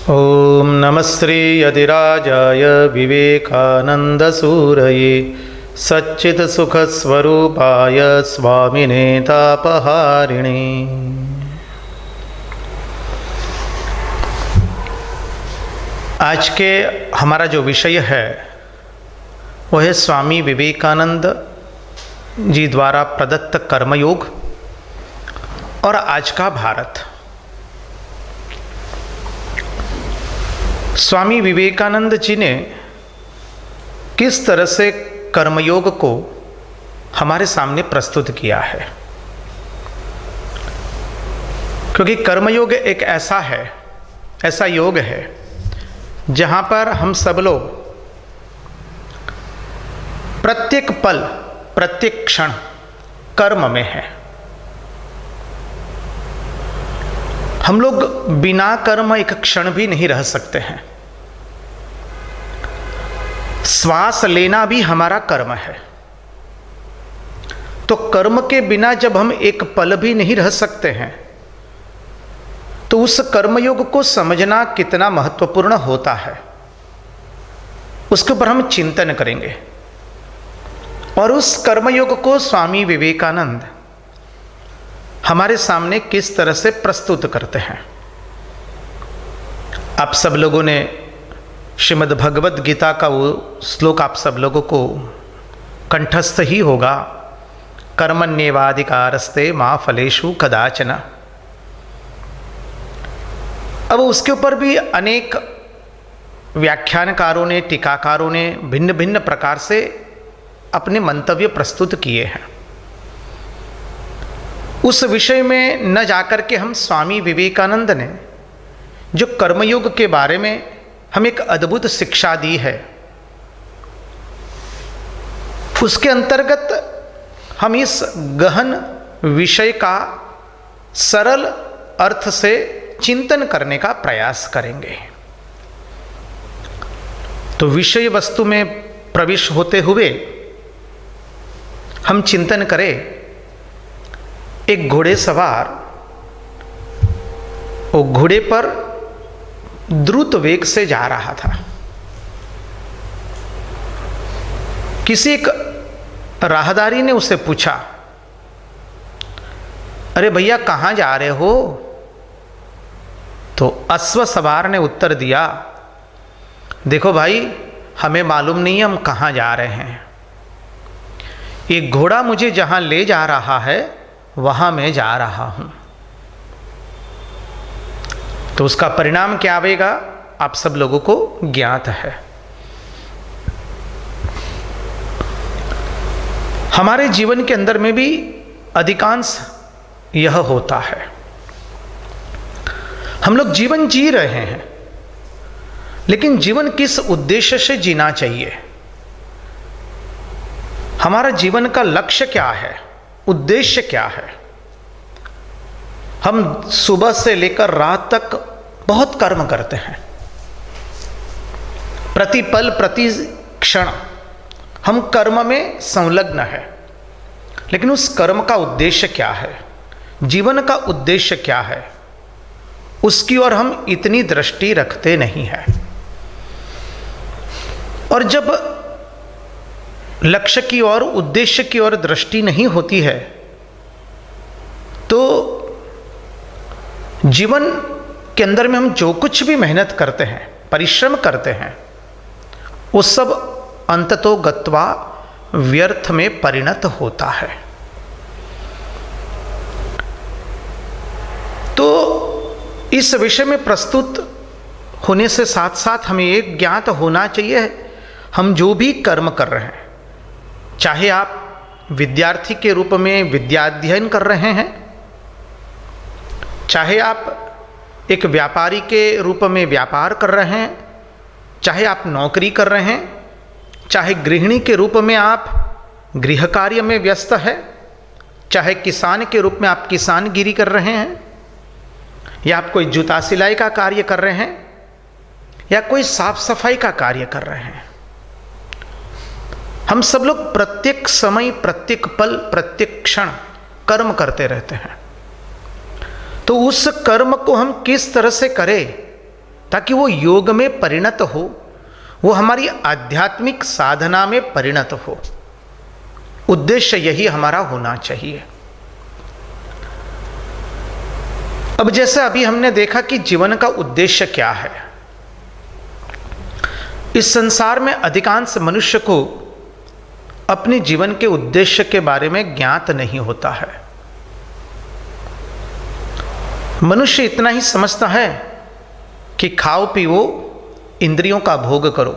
ओम नमस्ते यतिराजाय विवेकानंदसूरये सच्चित्सुखस्वरूपाय स्वामिने तापहारिणे। आज के हमारा जो विषय है वह है स्वामी विवेकानंद जी द्वारा प्रदत्त कर्मयोग और आज का भारत। स्वामी विवेकानंद जी ने किस तरह से कर्मयोग को हमारे सामने प्रस्तुत किया है, क्योंकि कर्मयोग एक ऐसा योग है जहाँ पर हम सब लोग प्रत्येक पल प्रत्येक क्षण कर्म में हैं। हम लोग बिना कर्म एक क्षण भी नहीं रह सकते हैं। श्वास लेना भी हमारा कर्म है, तो कर्म के बिना जब हम एक पल भी नहीं रह सकते हैं तो उस कर्मयोग को समझना कितना महत्वपूर्ण होता है, उसके ऊपर हम चिंतन करेंगे। और उस कर्मयोग को स्वामी विवेकानंद हमारे सामने किस तरह से प्रस्तुत करते हैं। आप सब लोगों ने श्रीमद् भगवद गीता का वो श्लोक आप सब लोगों को कंठस्थ ही होगा, कर्मण्येवाधिकारस्ते मा फलेषु कदाचन। अब उसके ऊपर भी अनेक व्याख्यानकारों ने, टीकाकारों ने भिन्न भिन्न प्रकार से अपने मंतव्य प्रस्तुत किए हैं। उस विषय में न जाकर के हम स्वामी विवेकानंद ने जो कर्मयोग के बारे में हमें एक अद्भुत शिक्षा दी है, उसके अंतर्गत हम इस गहन विषय का सरल अर्थ से चिंतन करने का प्रयास करेंगे। तो विषय वस्तु में प्रवेश होते हुए हम चिंतन करें। एक घोड़े सवार वो घोड़े पर द्रुत वेग से जा रहा था। किसी एक राहदारी ने उसे पूछा, अरे भैया कहाँ जा रहे हो? तो अश्व सवार ने उत्तर दिया, देखो भाई हमें मालूम नहीं हम कहाँ जा रहे हैं, ये घोड़ा मुझे जहाँ ले जा रहा है वहाँ मैं जा रहा हूँ। तो उसका परिणाम क्या आवेगा आप सब लोगों को ज्ञात है। हमारे जीवन के अंदर में भी अधिकांश यह होता है। हम लोग जीवन जी रहे हैं, लेकिन जीवन किस उद्देश्य से जीना चाहिए? हमारा जीवन का लक्ष्य क्या है, उद्देश्य क्या है? हम सुबह से लेकर रात तक बहुत कर्म करते हैं, प्रति पल प्रति क्षण हम कर्म में संलग्न है, लेकिन उस कर्म का उद्देश्य क्या है, जीवन का उद्देश्य क्या है, उसकी ओर हम इतनी दृष्टि रखते नहीं हैं। और जब लक्ष्य की ओर, उद्देश्य की ओर दृष्टि नहीं होती है तो जीवन के अंदर में हम जो कुछ भी मेहनत करते हैं, परिश्रम करते हैं, वो सब अंततो गत्वा व्यर्थ में परिणत होता है। तो इस विषय में प्रस्तुत होने से साथ साथ हमें एक ज्ञात होना चाहिए, हम जो भी कर्म कर रहे हैं, चाहे आप विद्यार्थी के रूप में विद्याध्ययन कर रहे हैं, चाहे आप एक व्यापारी के रूप में व्यापार कर रहे हैं, चाहे आप नौकरी कर रहे हैं, चाहे गृहिणी के रूप में आप गृह कार्य में व्यस्त है, चाहे किसान के रूप में आप किसानगिरी कर रहे हैं, या आप कोई जूता सिलाई का कार्य कर रहे हैं, या कोई साफ सफाई का कार्य कर रहे हैं, हम सब लोग प्रत्येक समय, प्रत्येक पल, प्रत्येक क्षण कर्म करते रहते हैं। तो उस कर्म को हम किस तरह से करें, ताकि वो योग में परिणत हो, वो हमारी आध्यात्मिक साधना में परिणत हो। उद्देश्य यही हमारा होना चाहिए। अब जैसे अभी हमने देखा कि जीवन का उद्देश्य क्या है, इस संसार में अधिकांश मनुष्य को अपने जीवन के उद्देश्य के बारे में ज्ञात नहीं होता है। मनुष्य इतना ही समझता है कि खाओ पियो, इंद्रियों का भोग करो,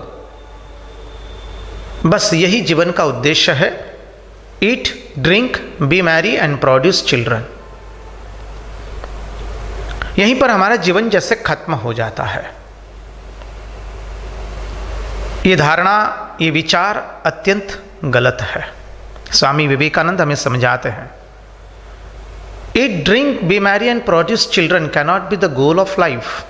बस यही जीवन का उद्देश्य है। Eat, drink, be merry and produce children. यहीं पर हमारा जीवन जैसे खत्म हो जाता है। ये धारणा, ये विचार अत्यंत गलत है। स्वामी विवेकानंद हमें समझाते हैं, eat, drink, be merry and produce children cannot be the goal of life.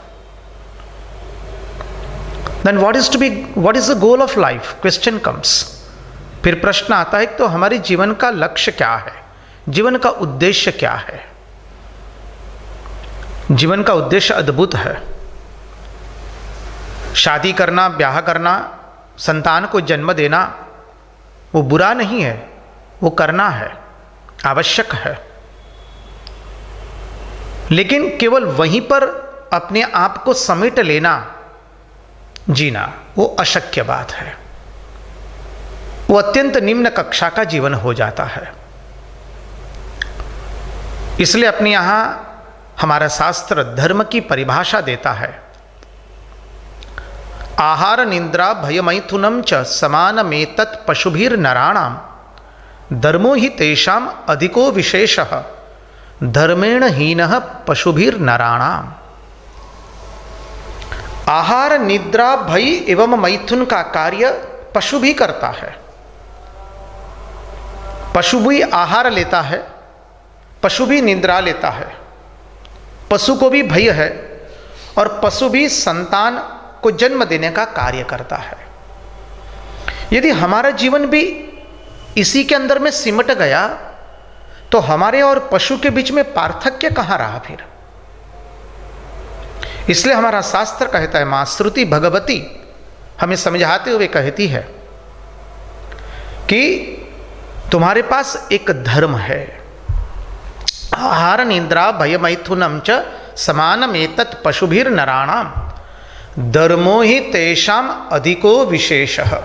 Then what is the goal of life? Question comes. फिर प्रश्न आता है तो हमारे जीवन का लक्ष्य क्या है, जीवन का उद्देश्य क्या है? जीवन का उद्देश्य अद्भुत है। शादी करना, ब्याह करना, संतान को जन्म देना, वो बुरा नहीं है, वो करना है, आवश्यक है। लेकिन केवल वहीं पर अपने आप को समेट लेना, जीना, वो अशक्य बात है। वो अत्यंत निम्न कक्षा का जीवन हो जाता है। इसलिए अपने यहां हमारा शास्त्र धर्म की परिभाषा देता है, आहार निद्रा भय मैथुनम च समानमेतत् पशुभिर नराणाम धर्मो ही तेषाम अधिको विशेषः धर्मेण हीनः पशुभिर नराणाम। आहार, निद्रा, भय एवं मैथुन का कार्य पशु भी करता है। पशु भी आहार लेता है, पशु भी निद्रा लेता है, पशु को भी भय है और पशु भी संतान को जन्म देने का कार्य करता है। यदि हमारा जीवन भी इसी के अंदर में सिमट गया तो हमारे और पशु के बीच में पार्थक्य कहाँ रहा फिर? इसलिए हमारा शास्त्र कहता है, मां श्रुति भगवती हमें समझाते हुए कहती है कि तुम्हारे पास एक धर्म है। आहार निद्रा भय मैथुनम च समानमेतत् पशुभिर नराणाम धर्मो ही तेषाम अधिको विशेषः।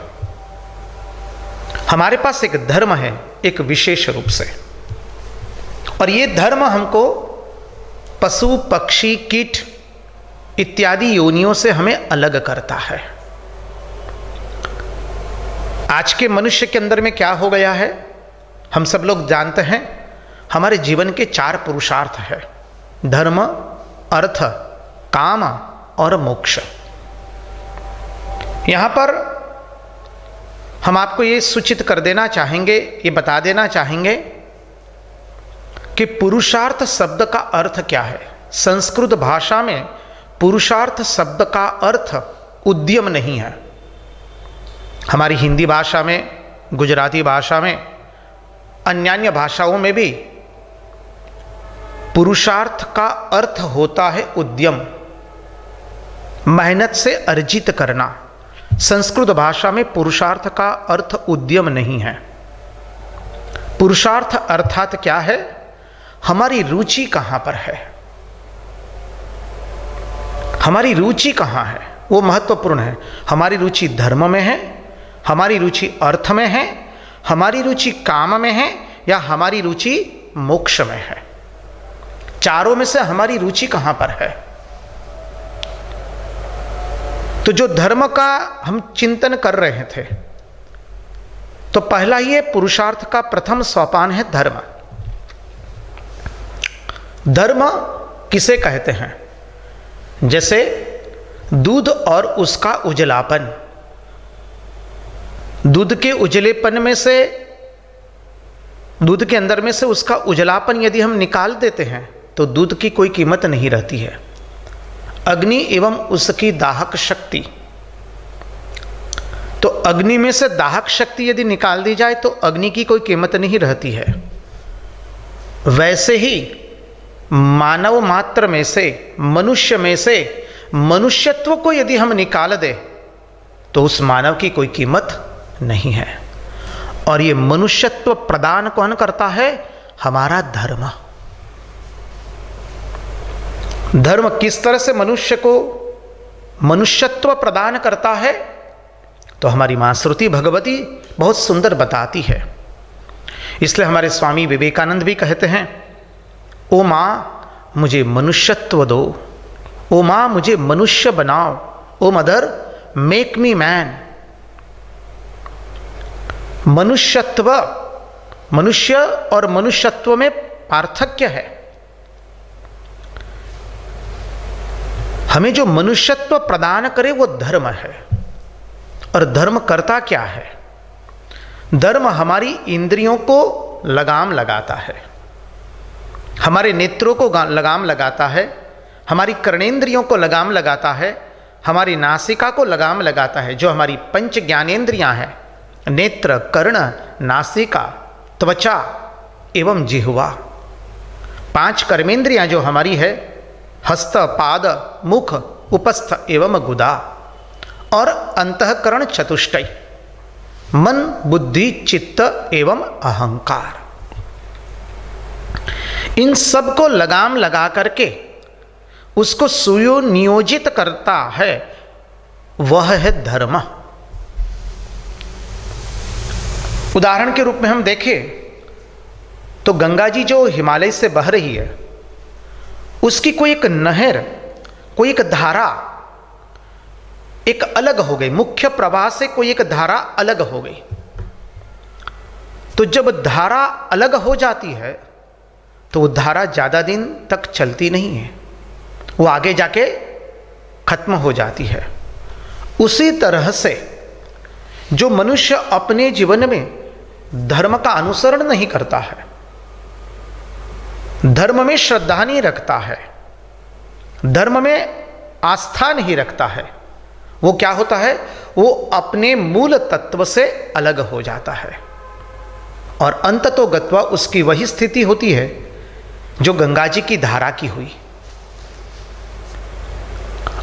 हमारे पास एक धर्म है, एक विशेष रूप से, और ये धर्म हमको पशु, पक्षी, कीट इत्यादि योनियों से हमें अलग करता है। आज के मनुष्य के अंदर में क्या हो गया है, हम सब लोग जानते हैं। हमारे जीवन के 4 पुरुषार्थ है, धर्म, अर्थ, काम और मोक्ष। यहां पर हम आपको ये सूचित कर देना चाहेंगे, ये बता देना चाहेंगे कि पुरुषार्थ शब्द का अर्थ क्या है। संस्कृत भाषा में पुरुषार्थ शब्द का अर्थ उद्यम नहीं है। हमारी हिंदी भाषा में, गुजराती भाषा में, अन्य भाषाओं में भी पुरुषार्थ का अर्थ होता है उद्यम, मेहनत से अर्जित करना। संस्कृत भाषा में पुरुषार्थ का अर्थ उद्यम नहीं है। पुरुषार्थ अर्थात क्या है? हमारी रुचि कहां पर है, हमारी रुचि कहां है, वो महत्वपूर्ण है। हमारी रुचि धर्म में है, हमारी रुचि अर्थ में है, हमारी रुचि काम में है, या हमारी रुचि मोक्ष में है। चारों में से हमारी रुचि कहां पर है? तो जो धर्म का हम चिंतन कर रहे थे, तो पहला ये पुरुषार्थ का प्रथम सोपान है धर्म। धर्म किसे कहते हैं? जैसे दूध और उसका उजलापन। दूध के उजलेपन में से, दूध के अंदर में से उसका उजलापन यदि हम निकाल देते हैं तो दूध की कोई कीमत नहीं रहती है। अग्नि एवं उसकी दाहक शक्ति, तो अग्नि में से दाहक शक्ति यदि निकाल दी जाए तो अग्नि की कोई कीमत नहीं रहती है। वैसे ही मानव मात्र में से, मनुष्य में से मनुष्यत्व को यदि हम निकाल दें तो उस मानव की कोई कीमत नहीं है। और ये मनुष्यत्व प्रदान कौन करता है? हमारा धर्म। धर्म किस तरह से मनुष्य को मनुष्यत्व प्रदान करता है तो हमारी मां श्रुति भगवती बहुत सुंदर बताती है। इसलिए हमारे स्वामी विवेकानंद भी कहते हैं, ओ मां मुझे मनुष्यत्व दो, ओ मां मुझे मनुष्य बनाओ, ओ मदर मेक मी मैन। मनुष्यत्व, मनुष्य और मनुष्यत्व में पार्थक्य है। हमें जो मनुष्यत्व प्रदान करे वो धर्म है। और धर्म करता क्या है? धर्म हमारी इंद्रियों को लगाम लगाता है, हमारे नेत्रों को लगाम लगाता है, हमारी कर्णेंद्रियों को लगाम लगाता है, हमारी नासिका को लगाम लगाता है। जो हमारी पंच ज्ञानेंद्रियां हैं, नेत्र, कर्ण, नासिका, त्वचा एवं जिह्वा, 5 कर्मेंद्रियां जो हमारी है, हस्त, पाद, मुख, उपस्थ एवं गुदा, और अंतःकरण चतुष्टय, मन, बुद्धि, चित्त एवं अहंकार। इन सब को लगाम लगा करके उसको सुनियोजित करता है, वह है धर्म। उदाहरण के रूप में हम देखें तो गंगा जी जो हिमालय से बह रही है, उसकी कोई एक नहर, कोई एक धारा एक अलग हो गई, मुख्य प्रवाह से कोई एक धारा अलग हो गई। तो जब धारा अलग हो जाती है तो वो धारा ज़्यादा दिन तक चलती नहीं है, वो आगे जाके खत्म हो जाती है। उसी तरह से जो मनुष्य अपने जीवन में धर्म का अनुसरण नहीं करता है, धर्म में श्रद्धा नहीं रखता है, धर्म में आस्था नहीं रखता है, वो क्या होता है? वो अपने मूल तत्व से अलग हो जाता है और अंततो गत्वा उसकी वही स्थिति होती है जो गंगा जी की धारा की हुई।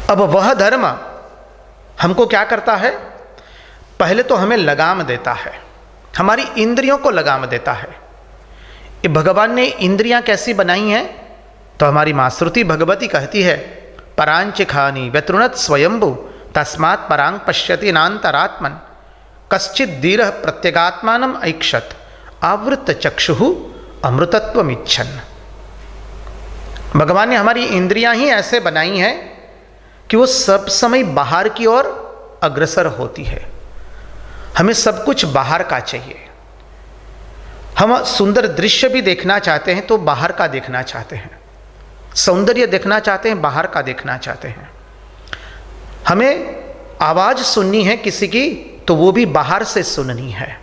अब वह धर्म हमको क्या करता है? पहले तो हमें लगाम देता है, हमारी इंद्रियों को लगाम देता है। ये भगवान ने इंद्रियां कैसी बनाई हैं? तो हमारी मां श्रुति भगवती कहती है, परांच खानी व्यतृणत स्वयंभु तस्मात् परांग पश्यति नान्तरात्मन कश्चित धीरः प्रत्यगात्मानम ऐक्षत आवृत चक्षुः अमृतत्वमिच्छन्। भगवान ने हमारी इंद्रियां ही ऐसे बनाई हैं कि वो सब समय बाहर की ओर अग्रसर होती है। हमें सब कुछ बाहर का चाहिए। हम सुंदर दृश्य भी देखना चाहते हैं तो बाहर का देखना चाहते हैं, सौंदर्य देखना चाहते हैं, बाहर का देखना चाहते हैं। हमें आवाज़ सुननी है किसी की तो वो भी बाहर से सुननी है।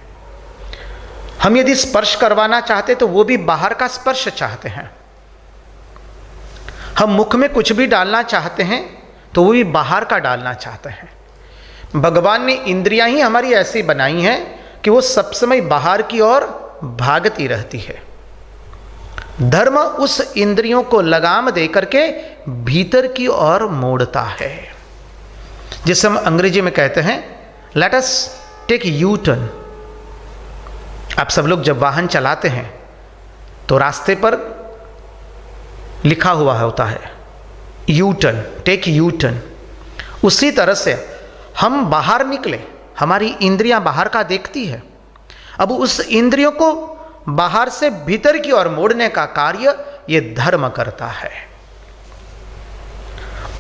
हम यदि स्पर्श करवाना चाहते तो वो भी बाहर का स्पर्श चाहते हैं। हम मुख में कुछ भी डालना चाहते हैं तो वो भी बाहर का डालना चाहते हैं। भगवान ने इंद्रियां ही हमारी ऐसी बनाई हैं कि वो सब समय बाहर की ओर भागती रहती है। धर्म उस इंद्रियों को लगाम दे करके भीतर की ओर मोड़ता है, जिसे हम अंग्रेजी में कहते हैं let us take U turn. आप सब लोग जब वाहन चलाते हैं तो रास्ते पर लिखा हुआ होता है U turn, take U turn. उसी तरह से हम बाहर निकले, हमारी इंद्रियां बाहर का देखती है। अब उस इंद्रियों को बाहर से भीतर की ओर मोड़ने का कार्य ये धर्म करता है।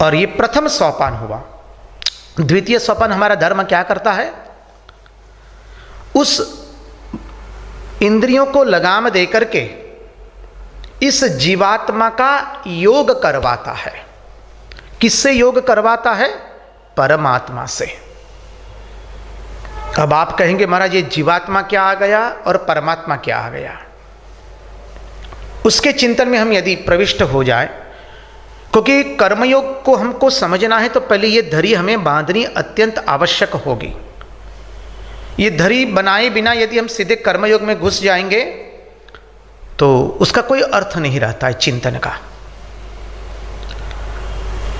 और ये प्रथम सोपान हुआ। द्वितीय सोपान हमारा धर्म क्या करता है? उस इंद्रियों को लगाम देकर के इस जीवात्मा का योग करवाता है। किससे योग करवाता है? परमात्मा से। अब आप कहेंगे महाराज ये जीवात्मा क्या आ गया और परमात्मा क्या आ गया? उसके चिंतन में हम यदि प्रविष्ट हो जाए, क्योंकि कर्मयोग को हमको समझना है तो पहले ये धरी हमें बांधनी अत्यंत आवश्यक होगी। ये धरी बनाए बिना यदि हम सीधे कर्मयोग में घुस जाएंगे तो उसका कोई अर्थ नहीं रहता है चिंतन का।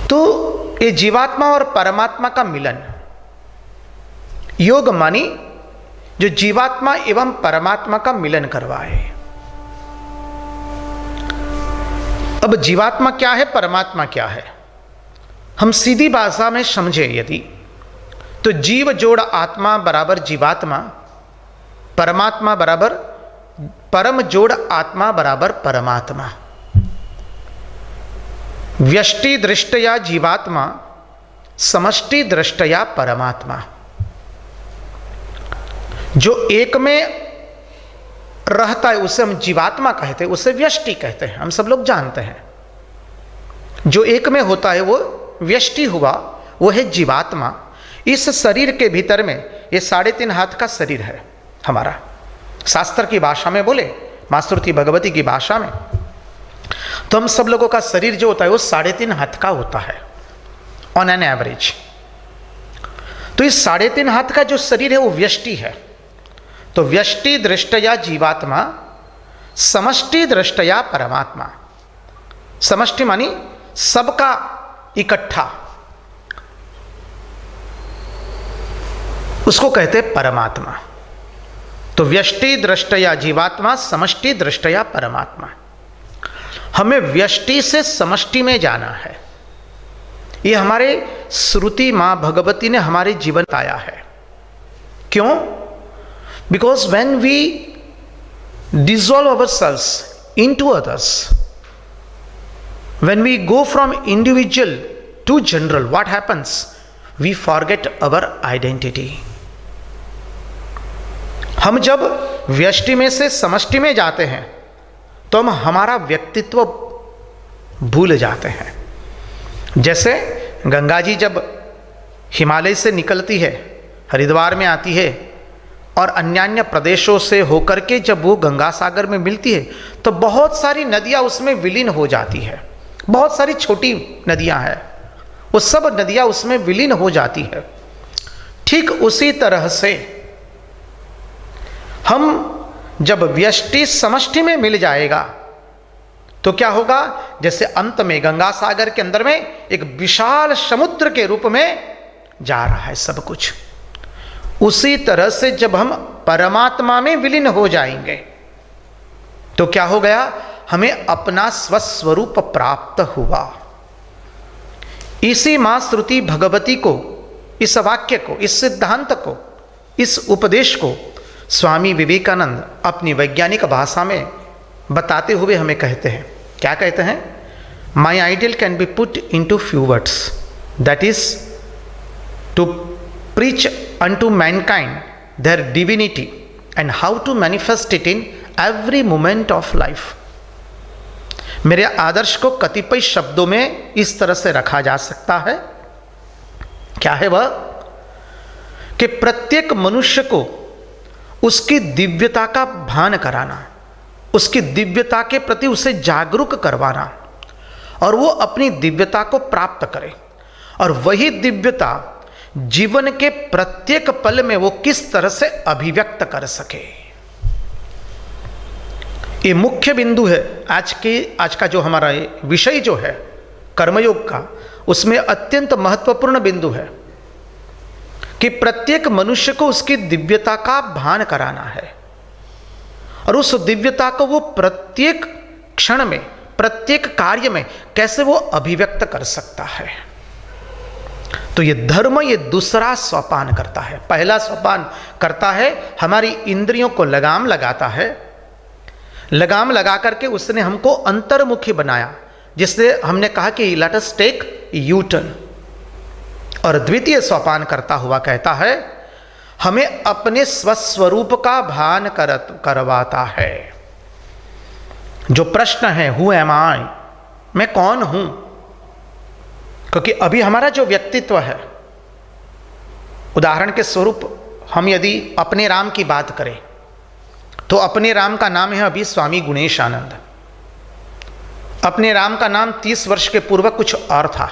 तो ये जीवात्मा और परमात्मा का मिलन, योग मानी जो जीवात्मा एवं परमात्मा का मिलन करवाए। अब जीवात्मा क्या है, परमात्मा क्या है, हम सीधी भाषा में समझे यदि, तो जीव जोड़ आत्मा बराबर जीवात्मा, परमात्मा बराबर परम जोड़ आत्मा बराबर परमात्मा। व्यष्टि दृष्टया जीवात्मा, समष्टि दृष्टया परमात्मा। जो एक में रहता है उसे हम जीवात्मा कहते हैं, उसे व्यष्टि कहते हैं, हम सब लोग जानते हैं। जो एक में होता है वो व्यष्टि हुआ, वो है जीवात्मा। इस शरीर के भीतर में ये 3.5 हाथ का शरीर है हमारा, शास्त्र की भाषा में बोले, माँ श्रुति भगवती की भाषा में, तो हम सब लोगों का शरीर जो होता है वो 3.5 हाथ का होता है ऑन एन एवरेज। तो इस 3.5 हाथ का जो शरीर है वो व्यष्टि है। तो व्यष्टि दृष्टया जीवात्मा, समष्टि दृष्टया परमात्मा। समष्टि मानी सबका इकट्ठा, उसको कहते परमात्मा। तो व्यष्टि दृष्टया जीवात्मा, समष्टि दृष्टया परमात्मा। हमें व्यष्टि से समष्टि में जाना है। ये हमारे श्रुति मां भगवती ने हमारे जीवन बताया है। क्यों? Because when we dissolve ourselves into others, when we go from individual to general, what happens? We forget our identity. हम जब व्यष्टि में से समष्टि में जाते हैं तो हम हमारा व्यक्तित्व भूल जाते हैं। जैसे गंगा जी जब हिमालय से निकलती है, हरिद्वार में आती है और अन्य प्रदेशों से होकर के जब वो गंगा सागर में मिलती है तो बहुत सारी नदियाँ उसमें विलीन हो जाती है। बहुत सारी छोटी नदियाँ हैं, वो सब नदियाँ उसमें विलीन हो जाती है। ठीक उसी तरह से हम जब व्यष्टि समष्टि में मिल जाएगा तो क्या होगा? जैसे अंत में गंगा सागर के अंदर में एक विशाल समुद्र के रूप में जा रहा है सब कुछ, उसी तरह से जब हम परमात्मा में विलीन हो जाएंगे तो क्या हो गया? हमें अपना स्वस्वरूप प्राप्त हुआ। इसी मां श्रुति भगवती को, इस वाक्य को, इस सिद्धांत को, इस उपदेश को स्वामी विवेकानंद अपनी वैज्ञानिक भाषा में बताते हुए हमें कहते हैं। क्या कहते हैं? My ideal can be put into few words, that is to preach unto mankind their divinity and how to manifest it in every moment of life। मेरे आदर्श को कतिपय शब्दों में इस तरह से रखा जा सकता है। क्या है वह? कि प्रत्येक मनुष्य को उसकी दिव्यता का भान कराना, उसकी दिव्यता के प्रति उसे जागरूक करवाना और वो अपनी दिव्यता को प्राप्त करे, और वही दिव्यता जीवन के प्रत्येक पल में वो किस तरह से अभिव्यक्त कर सके। ये मुख्य बिंदु है आज का जो हमारा विषय जो है कर्मयोग का, उसमें अत्यंत महत्वपूर्ण बिंदु है कि प्रत्येक मनुष्य को उसकी दिव्यता का भान कराना है और उस दिव्यता को वो प्रत्येक क्षण में, प्रत्येक कार्य में कैसे वो अभिव्यक्त कर सकता है। तो ये धर्म ये दूसरा सोपान करता है। पहला सोपान करता है हमारी इंद्रियों को लगाम लगाता है, लगाम लगा करके उसने हमको अंतर्मुखी बनाया, जिससे हमने कहा कि let us take U turn. और द्वितीय सोपान करता हुआ कहता है हमें अपने स्वस्वरूप का भान करवाता है। जो प्रश्न है हु एम आई, मैं कौन हूं, क्योंकि अभी हमारा जो व्यक्तित्व है, उदाहरण के स्वरूप हम यदि अपने राम की बात करें तो अपने राम का नाम है अभी स्वामी गुणेशानंद। अपने राम का नाम 30 वर्ष के पूर्व कुछ और था।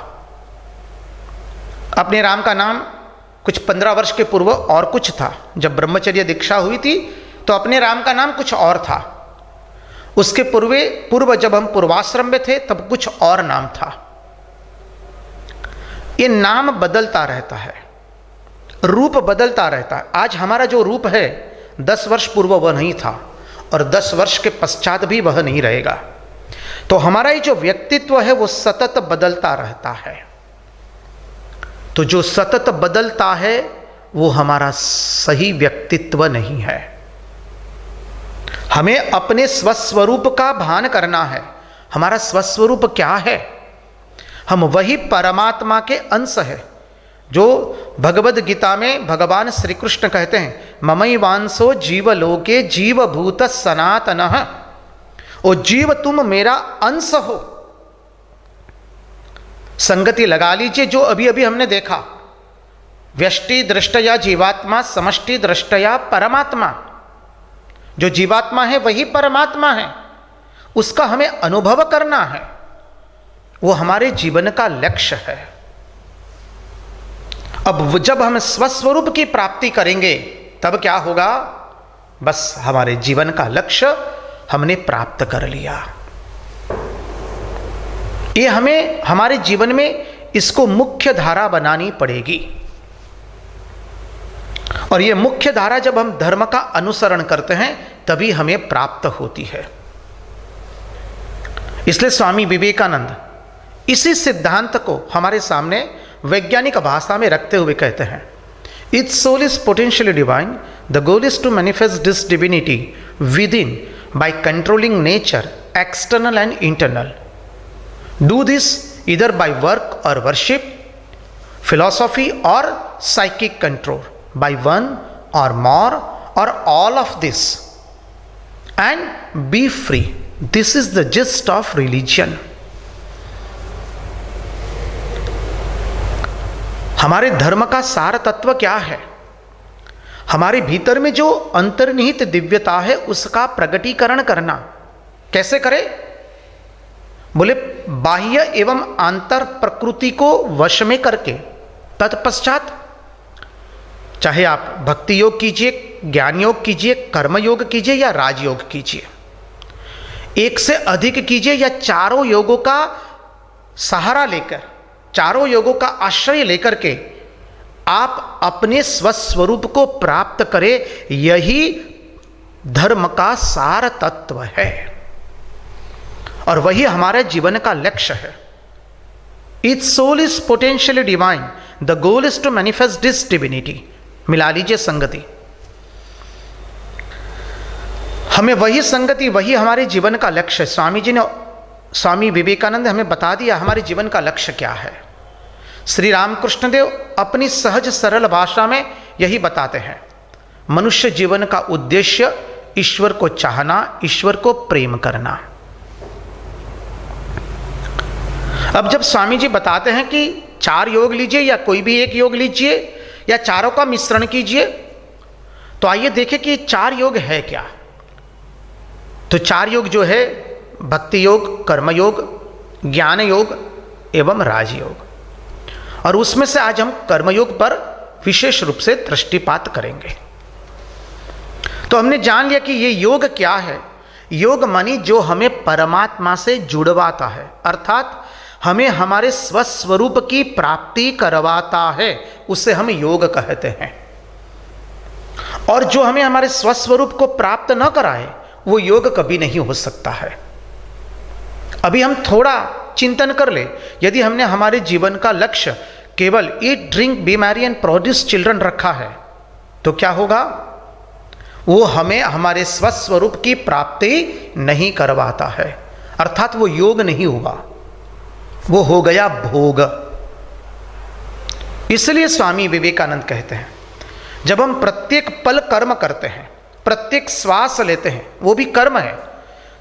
अपने राम का नाम कुछ 15 वर्ष के पूर्व और कुछ था। जब ब्रह्मचर्य दीक्षा हुई थी तो अपने राम का नाम कुछ और था। उसके पूर्व जब हम पूर्वाश्रम में थे तब कुछ और नाम था। ये नाम बदलता रहता है, रूप बदलता रहता है। आज हमारा जो रूप है 10 वर्ष पूर्व वह नहीं था और 10 वर्ष के पश्चात भी वह नहीं रहेगा। तो हमारा ये जो व्यक्तित्व है वो सतत बदलता रहता है। तो जो सतत बदलता है वो हमारा सही व्यक्तित्व नहीं है। हमें अपने स्वस्वरूप का भान करना है। हमारा स्वस्वरूप क्या है? हम वही परमात्मा के अंश है, जो भगवद गीता में भगवान श्री कृष्ण कहते हैं, ममई वांसो जीवलोके जीवभूत सनातनः। ओ जीव तुम मेरा अंश हो। संगति लगा लीजिए जो अभी अभी हमने देखा, व्यष्टि दृष्टया जीवात्मा, समष्टि दृष्टया परमात्मा। जो जीवात्मा है वही परमात्मा है, उसका हमें अनुभव करना है, वो हमारे जीवन का लक्ष्य है। अब जब हम स्वस्वरूप की प्राप्ति करेंगे तब क्या होगा? बस हमारे जीवन का लक्ष्य हमने प्राप्त कर लिया। ये हमें हमारे जीवन में इसको मुख्य धारा बनानी पड़ेगी। और ये मुख्य धारा जब हम धर्म का अनुसरण करते हैं तभी हमें प्राप्त होती है। इसलिए स्वामी विवेकानंद इसी सिद्धांत को हमारे सामने वैज्ञानिक भाषा में रखते हुए कहते हैं, Its soul is potentially divine. The goal is to manifest this divinity within by controlling nature, external and internal. Do this either by work or worship, philosophy or psychic control, by one or more or all of this, and be free. This is the gist of religion. हमारे धर्म का सार तत्व क्या है? हमारे भीतर में जो अंतर्निहित दिव्यता है उसका प्रकटीकरण करना। कैसे करें? बोले बाह्य एवं आंतर प्रकृति को वश में करके, तत्पश्चात चाहे आप भक्ति योग कीजिए, ज्ञान योग कीजिए, कर्म योग कीजिए या राजयोग कीजिए, एक से अधिक कीजिए या चारों योगों का सहारा लेकर, चारों योगों का आश्रय लेकर के आप अपने स्वस्वरूप को प्राप्त करें। यही धर्म का सार तत्व है और वही हमारे जीवन का लक्ष्य है। Its soul is potentially divine. The goal is to manifest this divinity. मिला लीजिए संगति। हमें वही संगति, वही हमारे जीवन का लक्ष्य है। स्वामी विवेकानंद ने हमें बता दिया हमारे जीवन का लक्ष्य क्या है। श्री रामकृष्ण देव अपनी सहज सरल भाषा में यही बताते हैं, मनुष्य जीवन का उद्देश्य ईश्वर को चाहना, ईश्वर को प्रेम करना। अब जब स्वामी जी बताते हैं कि 4 योग लीजिए या कोई भी एक योग लीजिए या चारों का मिश्रण कीजिए, तो आइए देखें कि 4 योग है क्या। तो 4 योग जो है भक्ति योग, कर्म योग, ज्ञान योग एवं राजयोग, और उसमें से आज हम कर्मयोग पर विशेष रूप से दृष्टिपात करेंगे। तो हमने जान लिया कि ये योग क्या है। योग मानी जो हमें परमात्मा से जुड़वाता है, अर्थात हमें हमारे स्वस्वरूप की प्राप्ति करवाता है, उसे हम योग कहते हैं। और जो हमें हमारे स्वस्वरूप को प्राप्त न कराए वो योग कभी नहीं हो सकता है। अभी हम थोड़ा चिंतन कर ले, यदि हमने हमारे जीवन का लक्ष्य केवल ईट drink be merry and produce children रखा है तो क्या होगा? वो हमें हमारे स्वस्वरूप की प्राप्ति नहीं करवाता है, अर्थात वो योग नहीं हुआ, वो हो गया भोग। इसलिए स्वामी विवेकानंद कहते हैं जब हम प्रत्येक पल कर्म करते हैं, प्रत्येक श्वास लेते हैं, वो भी कर्म है,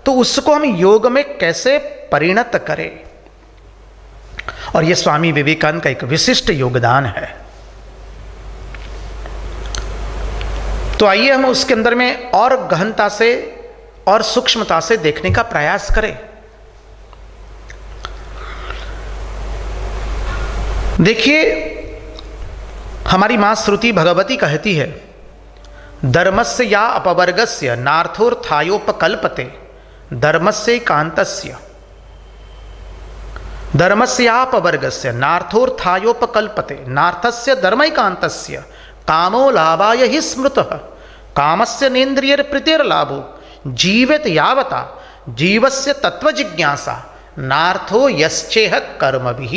तो उसको हम योग में कैसे परिणत करें। और यह स्वामी विवेकानंद का एक विशिष्ट योगदान है। तो आइए हम उसके अंदर में और गहनता से और सूक्ष्मता से देखने का प्रयास करें। देखिए, हमारी मां श्रुति भगवती कहती है, धर्मस्य या अपवर्गस्य नार्थोर्थायोपकल्पते धर्मस्य कांतस्य। धर्मस्यापवर्गस्य नार्थोत्थायोपकल्पते नार्थस्य धर्मैकान्तस्य कामो लाभाय हि स्मृतः कामस्य नेन्द्रियप्रीतिर्लाभो जीवेत यावता जीवस्य तत्वजिज्ञासा नार्थो यश्चेह कर्मभिः।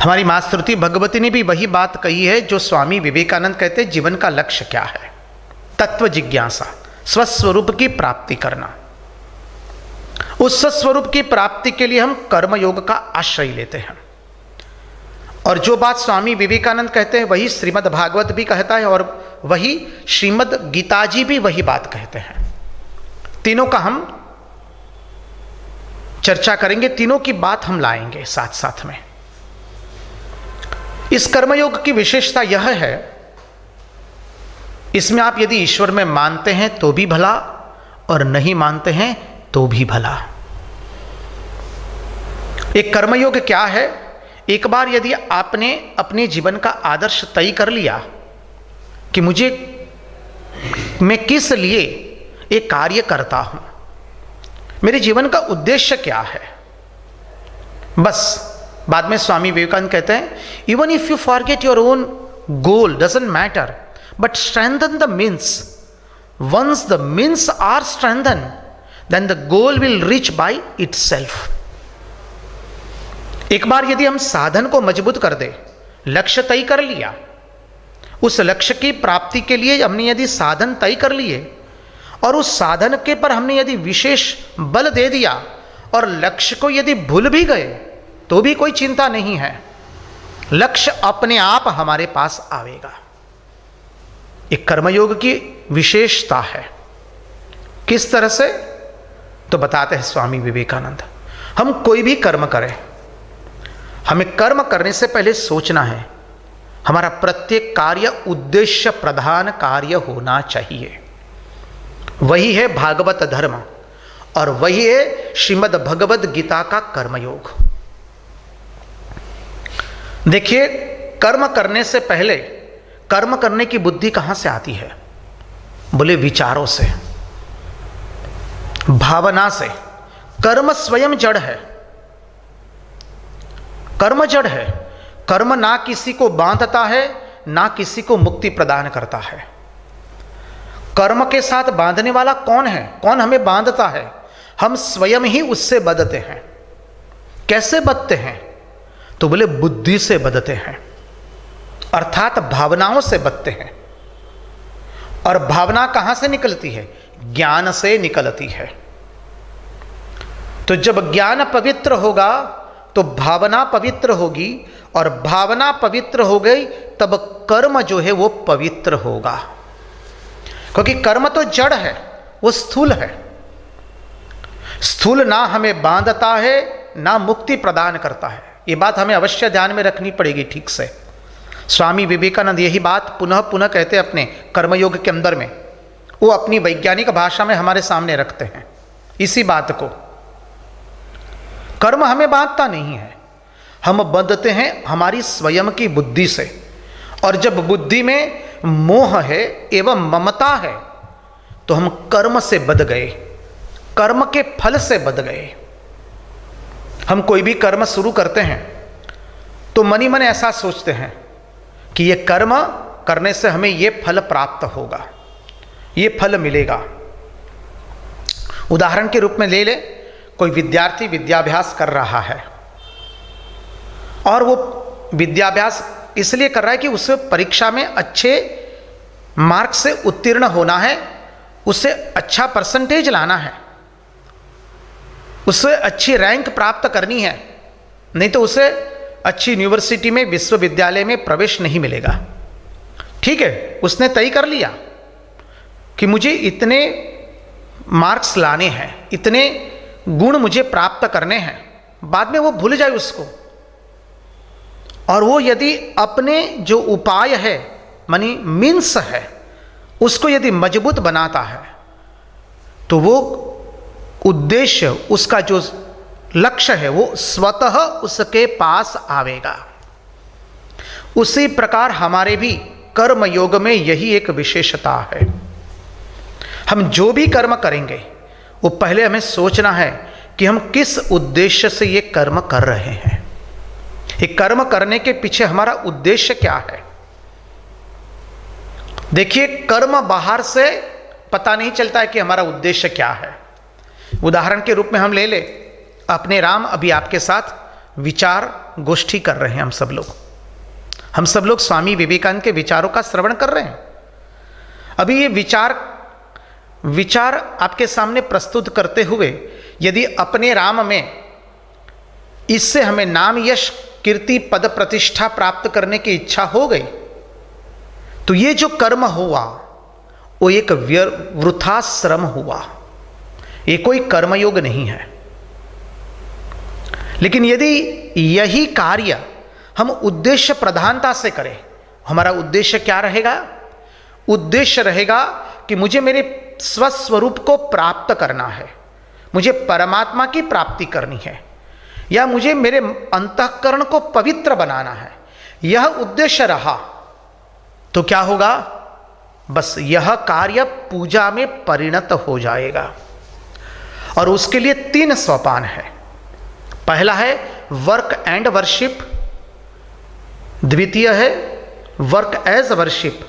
हमारी माँ श्रुति भगवती ने भी वही बात कही है जो स्वामी विवेकानंद कहते हैं, जीवन का लक्ष्य क्या है? तत्व जिज्ञासा, स्वस्वरूप की प्राप्ति करना। उस स्वस्वरूप की प्राप्ति के लिए हम कर्मयोग का आश्रय लेते हैं। और जो बात स्वामी विवेकानंद कहते हैं वही श्रीमद् भागवत भी कहता है और वही श्रीमद् गीता जी भी वही बात कहते हैं। तीनों का हम चर्चा करेंगे, तीनों की बात हम लाएंगे साथ साथ में। इस कर्मयोग की विशेषता यह है, इसमें आप यदि ईश्वर में मानते हैं तो भी भला और नहीं मानते हैं तो भी भला। एक कर्मयोग क्या है? एक बार यदि आपने अपने जीवन का आदर्श तय कर लिया कि मैं किस लिए एक कार्य करता हूं, मेरे जीवन का उद्देश्य क्या है, बस बाद में स्वामी विवेकानंद कहते हैं, even if you forget your own goal doesn't matter but strengthen the means, once the means are strengthen then the goal will reach by itself. एक बार यदि हम साधन को मजबूत कर दे, लक्ष्य तय कर लिया, उस लक्ष्य की प्राप्ति के लिए हमने यदि साधन तय कर लिए और उस साधन के पर हमने यदि विशेष बल दे दिया और लक्ष्य को यदि भूल भी गए तो भी कोई चिंता नहीं है, लक्ष्य अपने आप हमारे पास आवेगा। एक कर्मयोग की विशेषता है। किस तरह से? तो बताते हैं स्वामी विवेकानंद। हम कोई भी कर्म करें, हमें कर्म करने से पहले सोचना है हमारा प्रत्येक कार्य उद्देश्य प्रधान कार्य होना चाहिए। वही है भागवत धर्म और वही है श्रीमद् भगवद गीता का कर्मयोग। देखिए, कर्म करने से पहले कर्म करने की बुद्धि कहां से आती है? बोले विचारों से, भावना से। कर्म स्वयं जड़ है, कर्म जड़ है। कर्म ना किसी को बांधता है ना किसी को मुक्ति प्रदान करता है। कर्म के साथ बांधने वाला कौन है? कौन हमें बांधता है? हम स्वयं ही उससे बंधते हैं। कैसे बंधते हैं? तो बोले बुद्धि से बंधते हैं, अर्थात भावनाओं से बंधते हैं। और भावना कहां से निकलती है? ज्ञान से निकलती है। तो जब ज्ञान पवित्र होगा तो भावना पवित्र होगी और भावना पवित्र हो गई तब कर्म जो है वो पवित्र होगा। क्योंकि कर्म तो जड़ है, वो स्थूल है। स्थूल ना हमें बांधता है ना मुक्ति प्रदान करता है। ये बात हमें अवश्य ध्यान में रखनी पड़ेगी ठीक से। स्वामी विवेकानंद यही बात पुनः पुनः कहते हैं अपने कर्मयोग के अंदर में। वो अपनी वैज्ञानिक भाषा में हमारे सामने रखते हैं इसी बात को। कर्म हमें बांधता नहीं है, हम बंधते हैं हमारी स्वयं की बुद्धि से। और जब बुद्धि में मोह है एवं ममता है तो हम कर्म से बंध गए, कर्म के फल से बंध गए। हम कोई भी कर्म शुरू करते हैं तो मन ही मन ऐसा सोचते हैं कि ये कर्म करने से हमें ये फल प्राप्त होगा, ये फल मिलेगा। उदाहरण के रूप में ले ले, कोई विद्यार्थी विद्याभ्यास कर रहा है और वो विद्याभ्यास इसलिए कर रहा है कि उसे परीक्षा में अच्छे मार्क्स से उत्तीर्ण होना है, उसे अच्छा परसेंटेज लाना है, उसे अच्छी रैंक प्राप्त करनी है, नहीं तो उसे अच्छी यूनिवर्सिटी में विश्वविद्यालय में प्रवेश नहीं मिलेगा। ठीक है, उसने तय कर लिया कि मुझे इतने मार्क्स लाने हैं, इतने गुण मुझे प्राप्त करने हैं। बाद में वो भूल जाए उसको, और वो यदि अपने जो उपाय है मानी मीन्स है उसको यदि मजबूत बनाता है तो वो उद्देश्य, उसका जो लक्ष्य है वो स्वतः उसके पास आवेगा। उसी प्रकार हमारे भी कर्म योग में यही एक विशेषता है। हम जो भी कर्म करेंगे वो पहले हमें सोचना है कि हम किस उद्देश्य से ये कर्म कर रहे हैं। ये कर्म करने के पीछे हमारा उद्देश्य क्या है। देखिए, कर्म बाहर से पता नहीं चलता है कि हमारा उद्देश्य क्या है। उदाहरण के रूप में हम ले ले अपने राम, अभी आपके साथ विचार गोष्ठी कर रहे हैं। हम सब लोग स्वामी विवेकानंद के विचारों का श्रवण कर रहे हैं। अभी ये विचार आपके सामने प्रस्तुत करते हुए यदि अपने राम में इससे हमें नाम, यश, कीर्ति, पद, प्रतिष्ठा प्राप्त करने की इच्छा हो गई, तो ये जो कर्म हुआ वो एक वृथा श्रम हुआ, ये कोई कर्मयोग नहीं है। लेकिन यदि यही कार्य हम उद्देश्य प्रधानता से करें, हमारा उद्देश्य क्या रहेगा? उद्देश्य रहेगा कि मुझे मेरे स्वस्वरूप को प्राप्त करना है, मुझे परमात्मा की प्राप्ति करनी है, या मुझे मेरे अंतःकरण को पवित्र बनाना है। यह उद्देश्य रहा तो क्या होगा? बस यह कार्य पूजा में परिणत हो जाएगा। और उसके लिए 3 सोपान है। पहला है वर्क एंड वर्शिप, द्वितीय है वर्क एज वर्शिप,